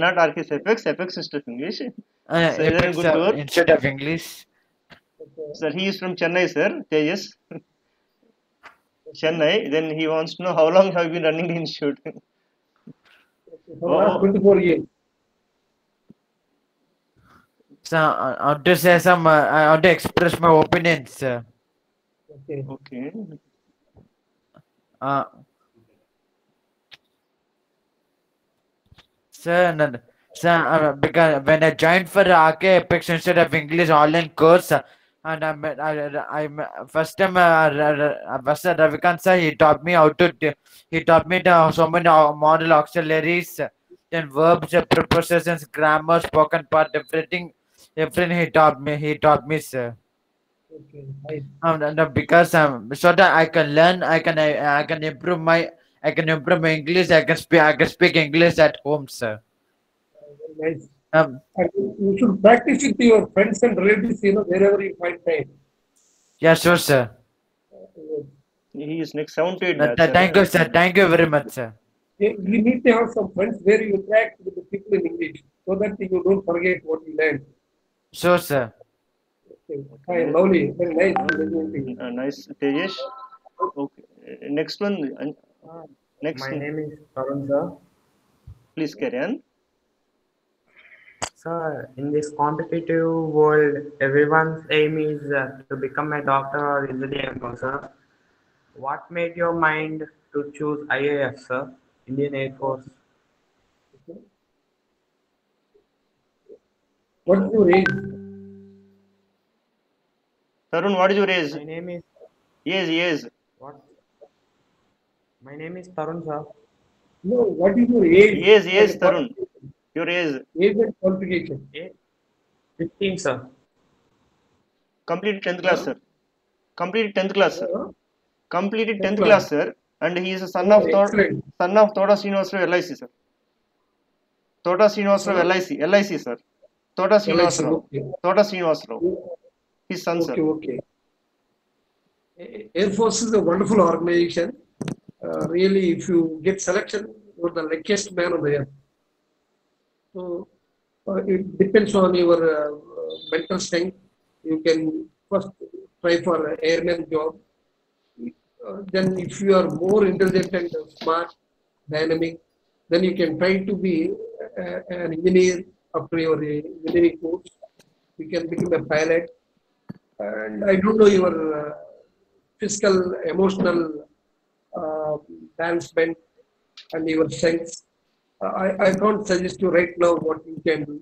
Not RK Apex, Apex instead of English. Apex, instead of English. Sir, he is from Chennai, sir. Tejas. Chennai. Then he wants to know how long have you been running the institute? For the last 24 years. So I want to say some. I want to express my opinions. Okay. Okay. Because when I joined for RK Apex instead of English online course, and first time Ravikant sir, he taught me so many model auxiliaries, then verbs, prepositions, grammar, spoken part, everything he taught me, sir. Okay. Nice. No, because so that I can learn, I can improve my English. I can speak English at home, sir. Very nice. And you should practice with your friends and relatives, wherever you find time. Yeah, sure, sir. He is next 7 to 8 Thank you, sir. Thank you very much, sir. You need to have some friends where you interact with the people in English so that you don't forget what you learned. Sure, sir. Okay. Hi, lovely. Very nice. Nice, Tejesh. Okay. Next one. Next. My name is Tarun, sir. Please carry on. Sir, in this competitive world, everyone's aim is to become a doctor or engineer, sir. What made your mind to choose IAF, sir? Indian Air Force. What is your age? Tarun, what is your age? My name is. Yes. What? My name is Tarun, sir. No, what is your age? Yes, Tarun. Your age. Age and qualification. 15, sir. Completed 10th class, sir. Completed 10th class, sir. Completed 10th class, sir. And he is a son of Toda Srinivasrao LIC, sir. Toda Srinivasrao LIC, sir. Toda Srinivasrao. His son, sir. Okay. Air Force is a wonderful organization. Really, if you get selection, you're the luckiest man on the earth. So it depends on your mental strength. You can first try for an airman job. Then if you are more intelligent and smart, dynamic, then you can try to be an engineer after your engineering course. You can become a pilot. And I don't know your physical, emotional balancement and your strengths. I can't suggest you right now what you can do,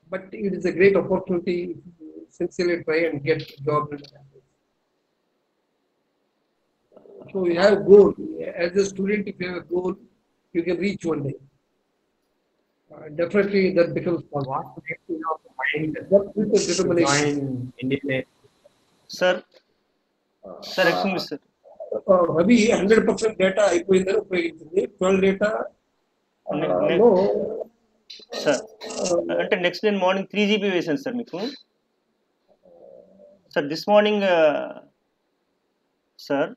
but it is a great opportunity if you sincerely try and get a job. So you have a goal. As a student, if you have a goal, you can reach one day. Definitely that becomes possible. What makes you mind with the determination. join Indian Air Force? Sir, excuse me, sir. Ravi 100% data అయిపోయిందని ఉపయోగించింది 12 data లో sir అంటే next day morning 3 GB వేసాను sir మీకు sir this morning sir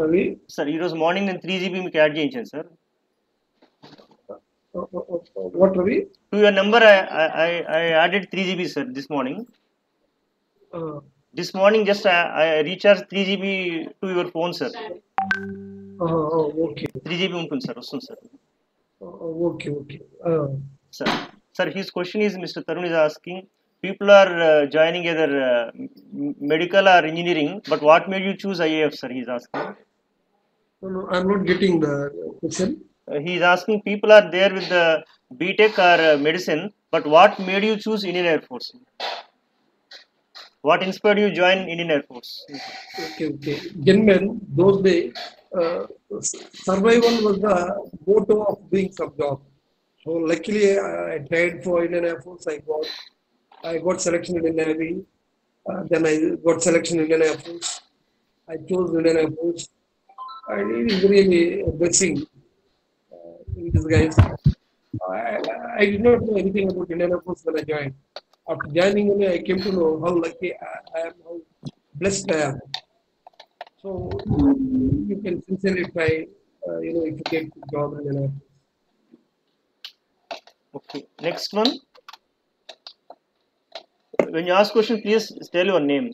Ravi sir ఈరోజు morning నేను 3 GB మీకు add చేయించాను sir what Ravi to your number I added 3 GB sir this morning. This morning just I recharged 3 GB to your phone, sir. Okay. 3 GB ఉంటుంది sir, వస్తుంది sir. Okay. Sir, his question is, Mr. Tarun is asking, people are joining either medical or engineering, but what made you choose IAF, sir? He is asking. No, I'm not getting the question. He is asking, people are there with the BTech or medicine, but what made you choose Indian Air Force? What inspired you join Indian Air Force? Okay. Gentlemen, those days, survival was the motto of doing some job. So luckily, I tried for Indian Air Force. I got selection in the Navy. Then I got selection in Indian Air Force. I chose Indian Air Force. And it is really a blessing in disguise. I did not know anything about Indian Air Force when I joined. After joining, I came to know how lucky I am, how blessed I am. So you can sincerely try, if you get a job in Indian Air Force. Okay, next one. When you ask question, please tell your name.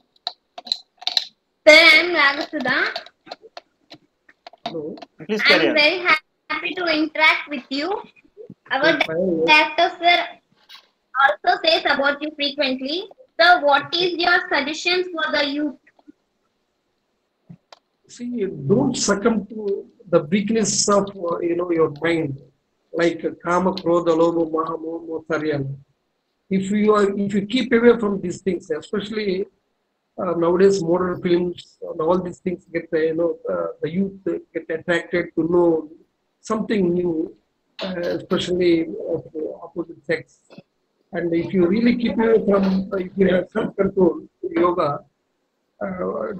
Sir, I am Ragasudha. Hello. Please carry I'm on. very happy to interact with you. Our Yes, fine. director sir also says about you frequently. So, what is your suggestions for the youth? See, don't succumb to the weakness of your mind, like kama, krodha, lobha, maha, moha, moha. If you keep away from these things, especially nowadays modern films and all these things get the youth get attracted to know something new, especially of opposite sex. And if you really keep away from, if you have self-control, yoga,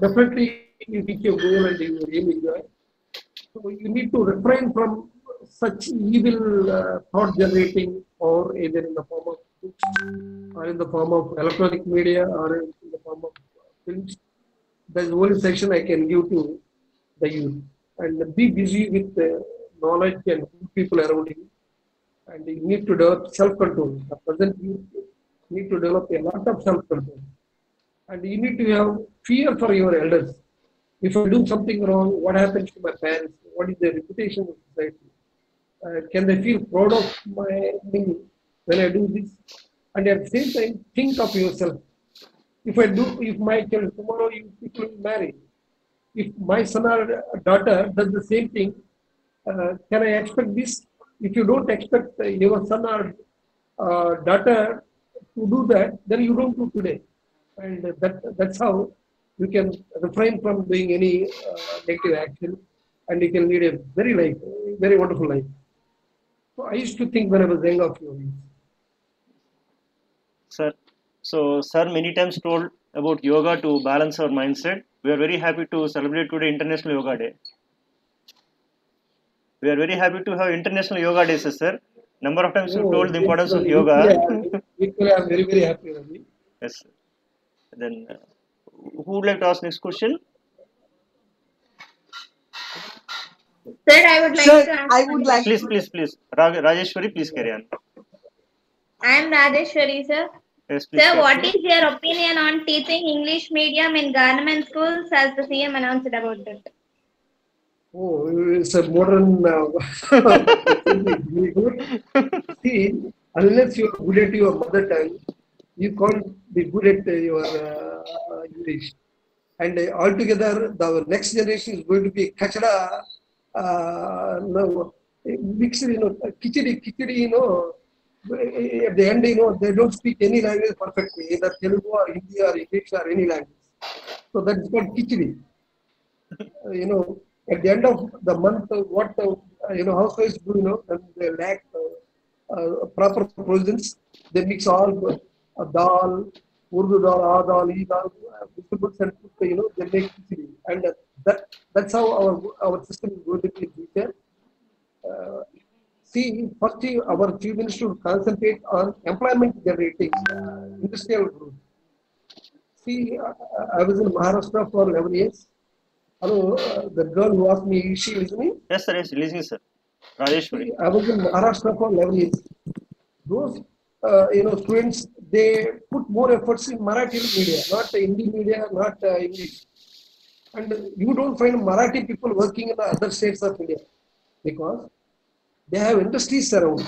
definitely you reach your goal and you really enjoy. So you need to refrain from such evil thought generating, or either in the form of books, or in the form of electronic media, or in the form of films. That's the only section I can give to the youth. And be busy with knowledge and good people around you. And you need to develop self-control. The present youth need to develop a lot of self-control. And you need to have fear for your elders. If I do something wrong, what happens to my parents? What is their reputation in society? Can they feel proud of me when I do this? And at the same time, think of yourself. If my child tomorrow you people will marry, if my son or daughter does the same thing, can I expect this? If you don't expect your son or daughter to do that, then you don't do today. And that's how you can refrain from doing any negative action, and you can lead a very wonderful life. So I used to think when I was young of you. Sir, so sir many times told about yoga to balance our mindset. We are very happy to celebrate today International Yoga Day. We are very happy to have International Yoga Day, sir. Number of times you told the importance of yoga. Equally, I am very, very happy, Ravi. Yes, sir. Then, who would like to ask next question? Sir, I would like to ask. I would like. Please. Rajeshwari, please carry on. I am Rajeshwari, sir. Yes, please. Sir, what is your opinion on teaching English medium in government schools, as the CM announced about that? Oh, it's a modern. See, unless you are good at your mother tongue, you can't be good at your English. And altogether, the next generation is going to be kachada, mixed, khichdi, at the end, they don't speak any language perfectly, either Telugu or Hindi or English or any language. So that's called khichdi. At the end of the month, what housewives do, when they lack proper provisions, they mix all dal, urdu dal, aa dal, ee dal, vegetables, and they make khichdi. And that's how our system is going to be in future. See, first our chief minister should concentrate on employment generating industrial growth. See, I was in Maharashtra for 11 years. Hello, the girl who asked me, is she listening? Yes, sir. Yes, listening, sir. Rajeshwari. I was in Maharashtra for 11 years. Those, students, they put more efforts in Marathi media, not Hindi media, not English. And you don't find Marathi people working in the other states of India because they have industries around.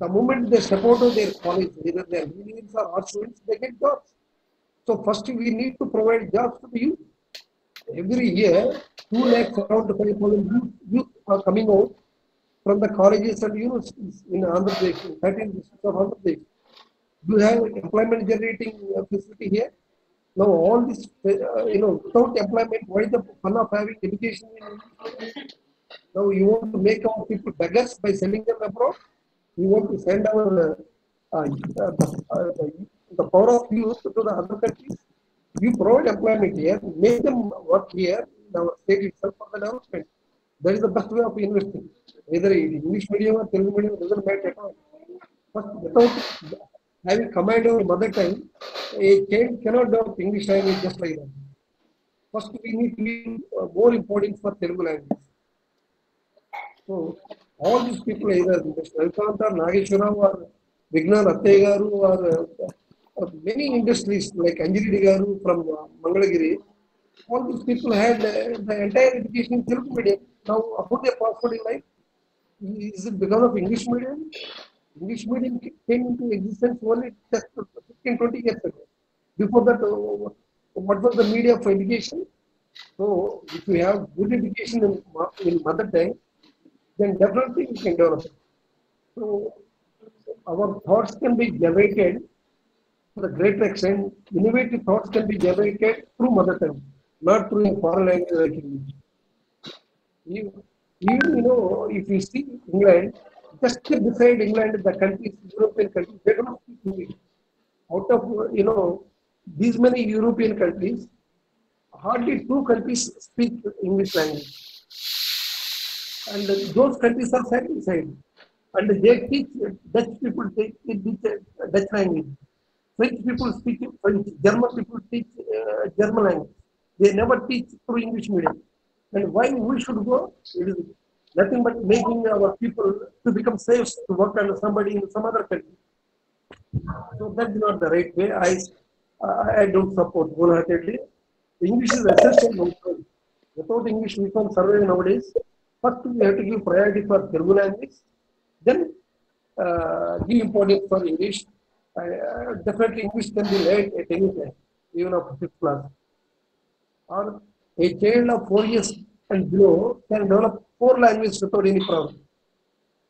The moment they step out of their college, either they are engineers or art students, they get jobs. So first we need to provide jobs to the youth. Every year, 2,75,000 youth are coming out from the colleges and universities in Andhra Pradesh, in 13 districts of Andhra Pradesh. Do you have employment generating facility here? Now all this, without employment, what is the fun of having education in English? Now you want to make our people beggars by sending them abroad? You want to send our the power of youth to the other countries? You provide employment here, make them work here in our state itself for the development. That is the best way of investing. Either English medium or Telugu medium, doesn't matter at all. But without having command over mother tongue, a child cannot develop English language just like that. First, we need to give more importance for Telugu language. So, all these people, either Ravikant or Nageshwara or Vignan Attaya Garu or many industries like Anjali Garu from Mangalagiri, all these people had the entire education in Telugu medium. Now, how they prospered in life? Is it because of English medium? English medium came into existence only just 15-20 years ago. Before that, what was the media for education? So, if we have good education in mother tongue, then definitely we can develop it. So, our thoughts can be generated to the great extent. Innovative thoughts can be generated through mother tongue, not through a foreign language like English. Even if you see England, just beside England, the countries, European countries, they don't speak English. Out of these many European countries, hardly 2 countries speak English language, and those countries are side by side, and they teach Dutch people teach Dutch language. French people speak French. German people teach German language. They never teach through English medium. And why we should go? It is nothing but making our people to become slaves to work under somebody in some other country. So that's not the right way. I don't support wholeheartedly. English is essential. Without English, we can't survive nowadays. First, we have to give priority for Telugu language. Then give importance for English. Definitely, English can be learned at any time, even after 5th class. Or a child of 4 years and below can develop 4 languages without any problem.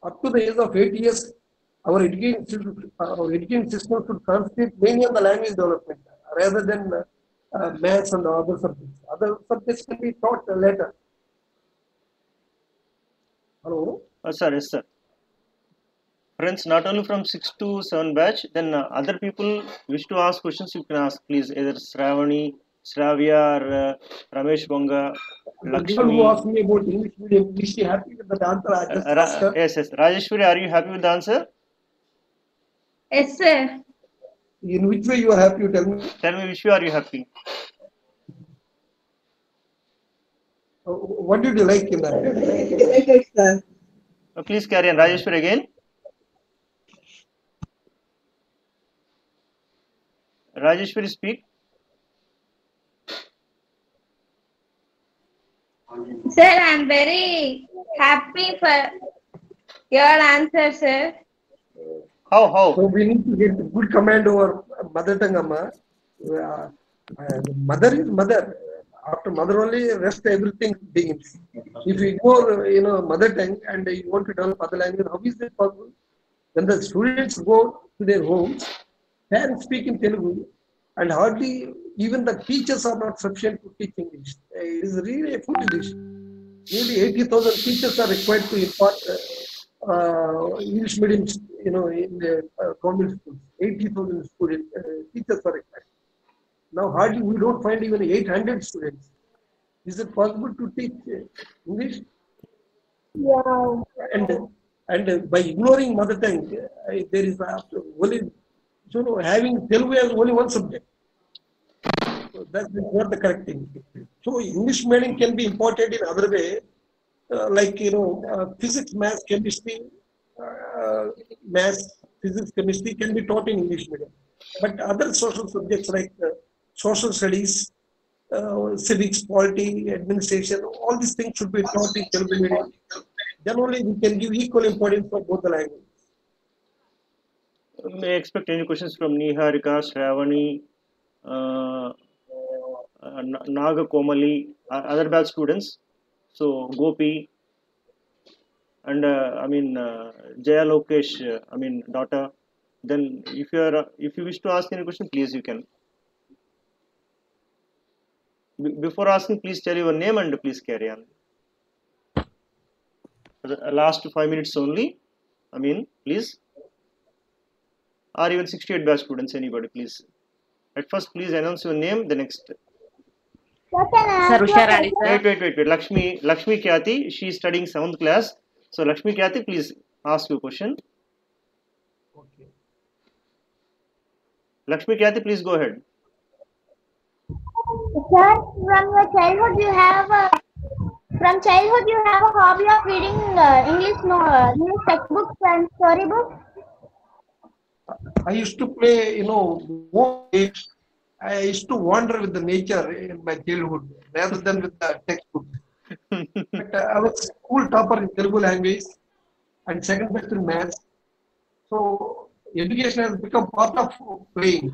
Up to the age of 8 years, our education system should concentrate mainly on the language development rather than maths and other subjects. Other subjects can be taught later. Hello? Sir, yes, sir. Friends, not only from 6 to 7 batch, then other people wish to ask questions, you can ask, please, either Shravani, Shravya, or Ramesh Bonga, Lakshmi. The girl who asked me about English medium, is she happy with the answer I just asked her? Yes. Rajeshwari, are you happy with the answer? Yes, sir. In which way you are happy? You tell me. Tell me which way are you happy? What did you like in that? Please carry on. Rajeshwari again. Rajeshwari, speak. Sir, I'm very happy for your answer, sir. How? So we need to get good command over mother tongue, Amma. Mother is mother. After mother only, rest everything begins. If you ignore, mother tongue and you want to develop other language, how is that possible? When the students go to their homes, parents speak in Telugu, and hardly even the teachers are not sufficient to teach English. It is really a foolish. Nearly 80,000 teachers are required to impart English medium, in the government schools. 80,000 students, teachers are required. Now hardly we don't find even 800 students. Is it possible to teach English? Yeah. And by ignoring mother tongue, there is only having Telugu as only one subject. So that's not the correct thing. So English medium can be imported in other way, like physics, maths, chemistry, physics, chemistry can be taught in English medium. But other social subjects like social studies, civics, polity, administration, all these things should be taught in Telugu medium. Then only we can give equal importance for both the languages. May I expect any questions from Niharika, Shravani, Naga Komali, other batch students? So Gopi and Jaya Lokesh, daughter. Then if you wish to ask any question, please you can. Before asking, please tell your name and please carry on. The last 5 minutes only. Please. Or even 68 batch students, anybody, please. At first, please announce your name. The next. Sir, Wait. Lakshmi Kyati, she is studying 7th class. So Lakshmi Kyati, please ask your question. Okay. Lakshmi Kyati, please go ahead. Sir, from childhood you have a hobby of reading English textbooks and storybooks. I used to play, war games I used to wander with the nature in my childhood rather than with the textbook. But I was school topper in Telugu language and second best in maths. So education has become part of playing.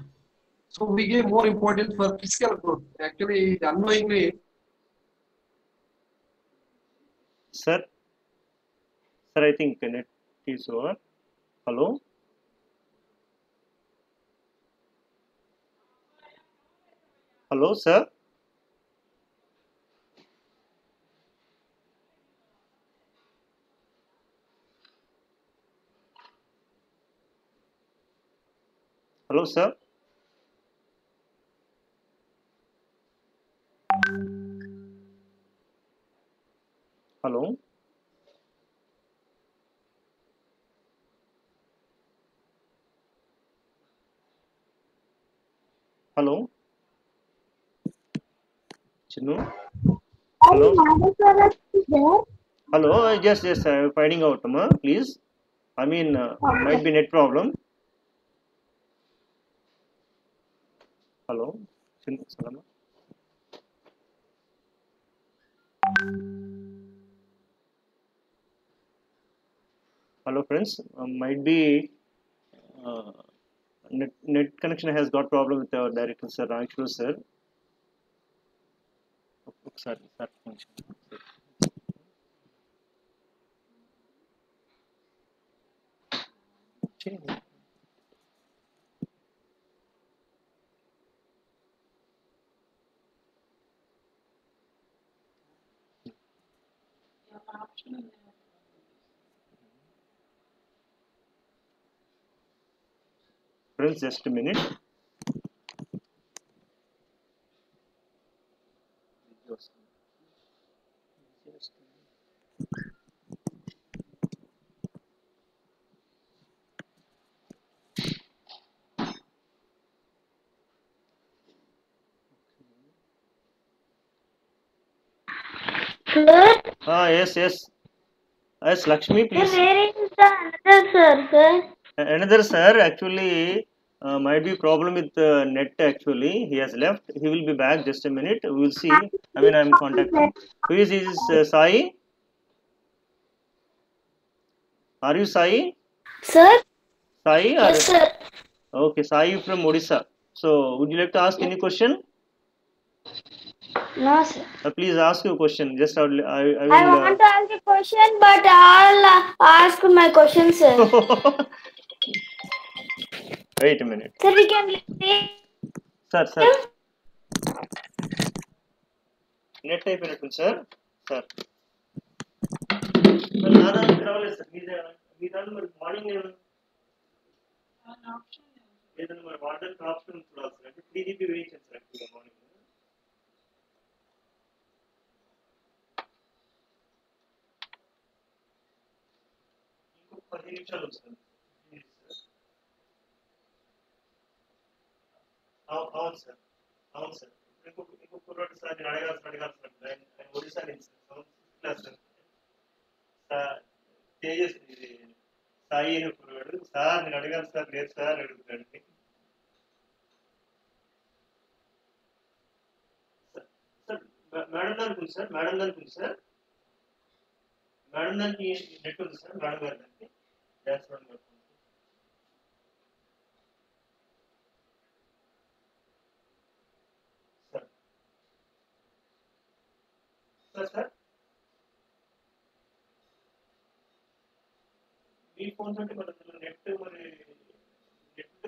So we gave more importance for physical growth. Actually, unknowingly, Sir, I think net is over. Hello? Hello, sir? Hello, sir? Hello? Hello? Chinu? Hello? Hello? Yes, I'm finding out, ma. Please. I mean, might be net problem. Hello? Chinu, salama. Hello, friends. Might be net connection has got problem with our director, sir. Actually, sir. Sorry, sir. Friends, just a minute. Sir? Yes. Yes, Lakshmi, please. Where is the another sir, sir? Another sir actually might be problem with net actually. He has left. He will be back just a minute. We will see. I mean, I'm contacting. Who is this Sai? Are you Sai? Sir? Sai? Or... Yes, sir. Okay, Sai from Odisha. So, would you like to ask any question? No, sir. Please ask your question. Just I will. I want to ask a question, but I'll ask my question, sir. Wait a minute. Sir, we can leave. Sir. Net type sir. Sir. మీరు morning ఏదైనా మరి వాడడానికి option చూడాలి sir అంటే 3 GB వేయించాను sir యాక్చువల్గా morning ఇంకొక 10 నిమిషాలు వస్తుంది అవును సార్ ఇంకొక కుర్రాడు సార్ నేను అడగాల్సిన ఆయన ఒడిశా నుంచి sir 7th class sir Tejas ఇది సాయి అని కుర్రాడు సార్ నేను అడగాలి సార్ లేదు సార్ అడుగుతాడు సార్ మేడం దానికి ఉంది సార్ మేడం దానికి నెట్ ఉంది సార్ మేడం గారి దానికి డ్యాన్స్ మేడం గారికి సార్ మీ ఫోన్స్ అంటే మరి నెట్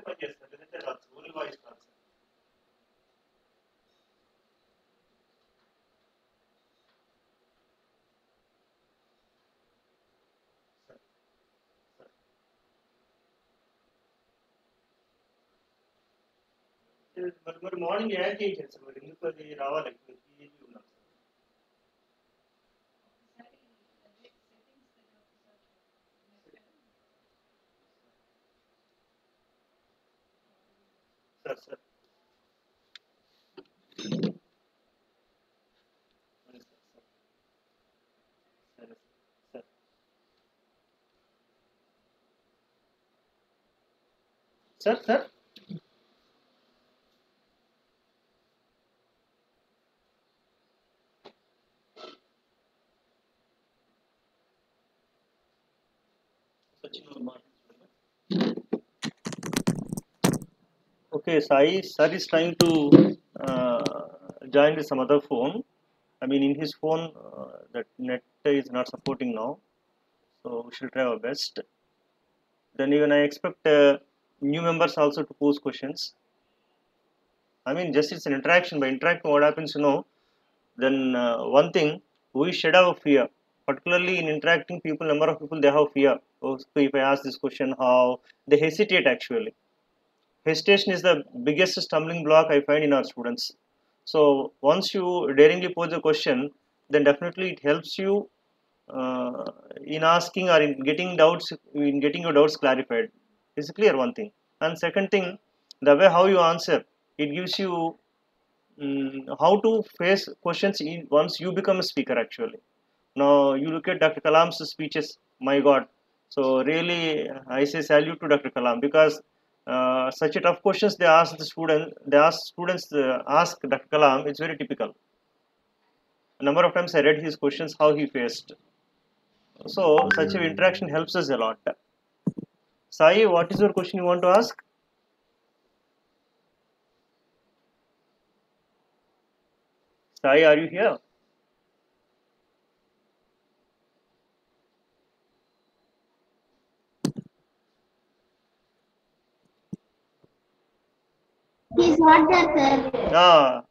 పని చేస్తారు లేదంటే రాదు ఓన్లీ వాయిస్ రాదు సార్ మరి మార్నింగ్ యాడ్ చేయించాను సార్ మరి ఎందుకు అది రావాలి ఉన్నాను sir sir Okay, Sai, sir is trying to join with some other phone. I mean, in his phone, that net is not supporting now. So we should try our best. Then even I expect new members also to pose questions. I mean, just it's an interaction. By interacting, what happens, then one thing, we should have fear. Particularly in interacting people, number of people, they have fear. Oh, so if I ask this question, how? They hesitate actually. Hesitation is the biggest stumbling block I find in our students. So once you daringly pose a question, then definitely it helps you in asking or in getting your doubts clarified. It's clear, one thing. And second thing, the way how you answer, it gives you how to face questions once you become a speaker actually. Now you look at Dr. Kalam's speeches, my God. So really, I say salute to Dr. Kalam, because such a tough questions they ask students ask Dr. Kalam. It's very typical. A number of times I read his questions, how he faced. So such an interaction helps us a lot. Sai, what is your question you want to ask? Sai, are you here? He's not there, sir. Ah,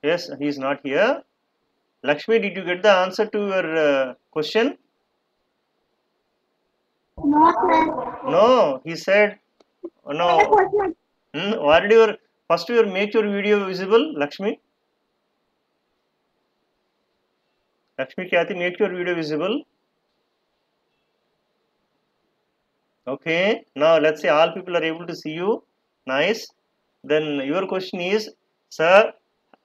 yes, he is not here. Lakshmi, did you get the answer to your question? No, sir. No, he said no. Why did you first make your video visible, Lakshmi? Lakshmi Kyati, make your video visible. Okay, now let's say all people are able to see you. Nice. Then your question is, sir,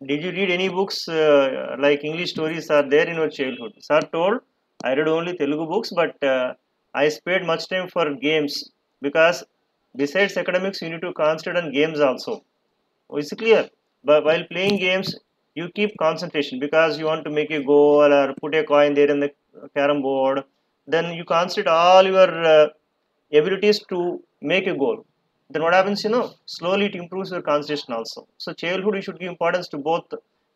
did you read any books like English stories are there in your childhood? Sir told, I read only Telugu books, but I spared much time for games, because besides academics, you need to concentrate on games also. Oh, it's clear. But while playing games, you keep concentration, because you want to make a goal or put a coin there in the carom board. Then you concentrate all your abilities to make a goal. Then what happens, slowly it improves your concentration also. So childhood, you should give importance to both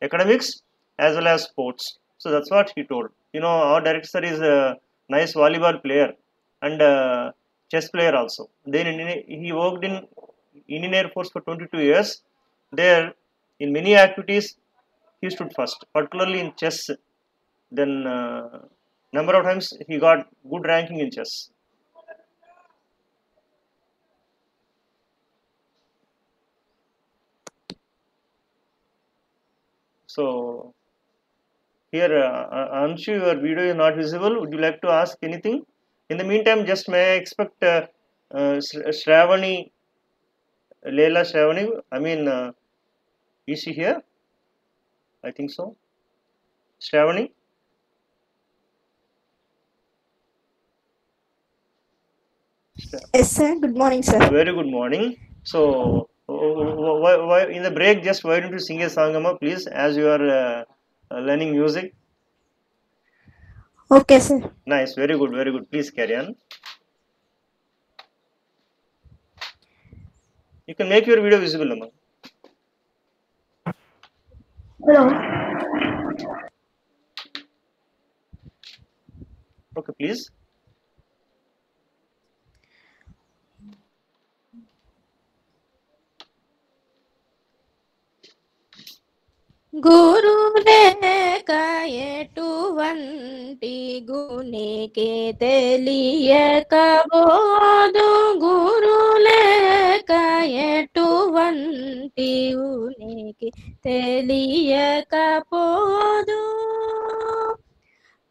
academics as well as sports. So that's what he told. Our director is a nice volleyball player and chess player also. Then he worked in Indian Air Force for 22 years. There, in many activities, he stood first, particularly in chess. Then number of times he got good ranking in chess. So here, Anshu, your video is not visible. Would you like to ask anything? In the meantime, just may I expect Shravani, Leila Shravani, I mean, is she here? I think so. Shravani? Yes, sir. Good morning, sir. Very good morning. So, why in the break, just why don't you sing a song, Amma, please, as you are learning music? Okay, sir. Nice, very good, very good. Please carry on. You can make your video visible, Amma. Hello. Okay, please. గురులేక ఎటువంటి గుణికి తెలియకబోదు గురులేక ఎటువంటి గుణికి తెలియకపోదు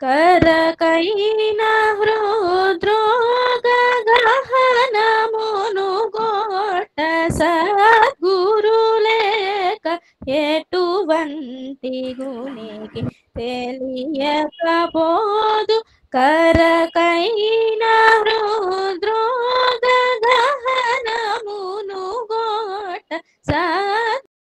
కరకైన హృద్రోగ గహనమును go to సద్గురులేక ఎటువంటి గుణికి తెలియకపోదు కరకైన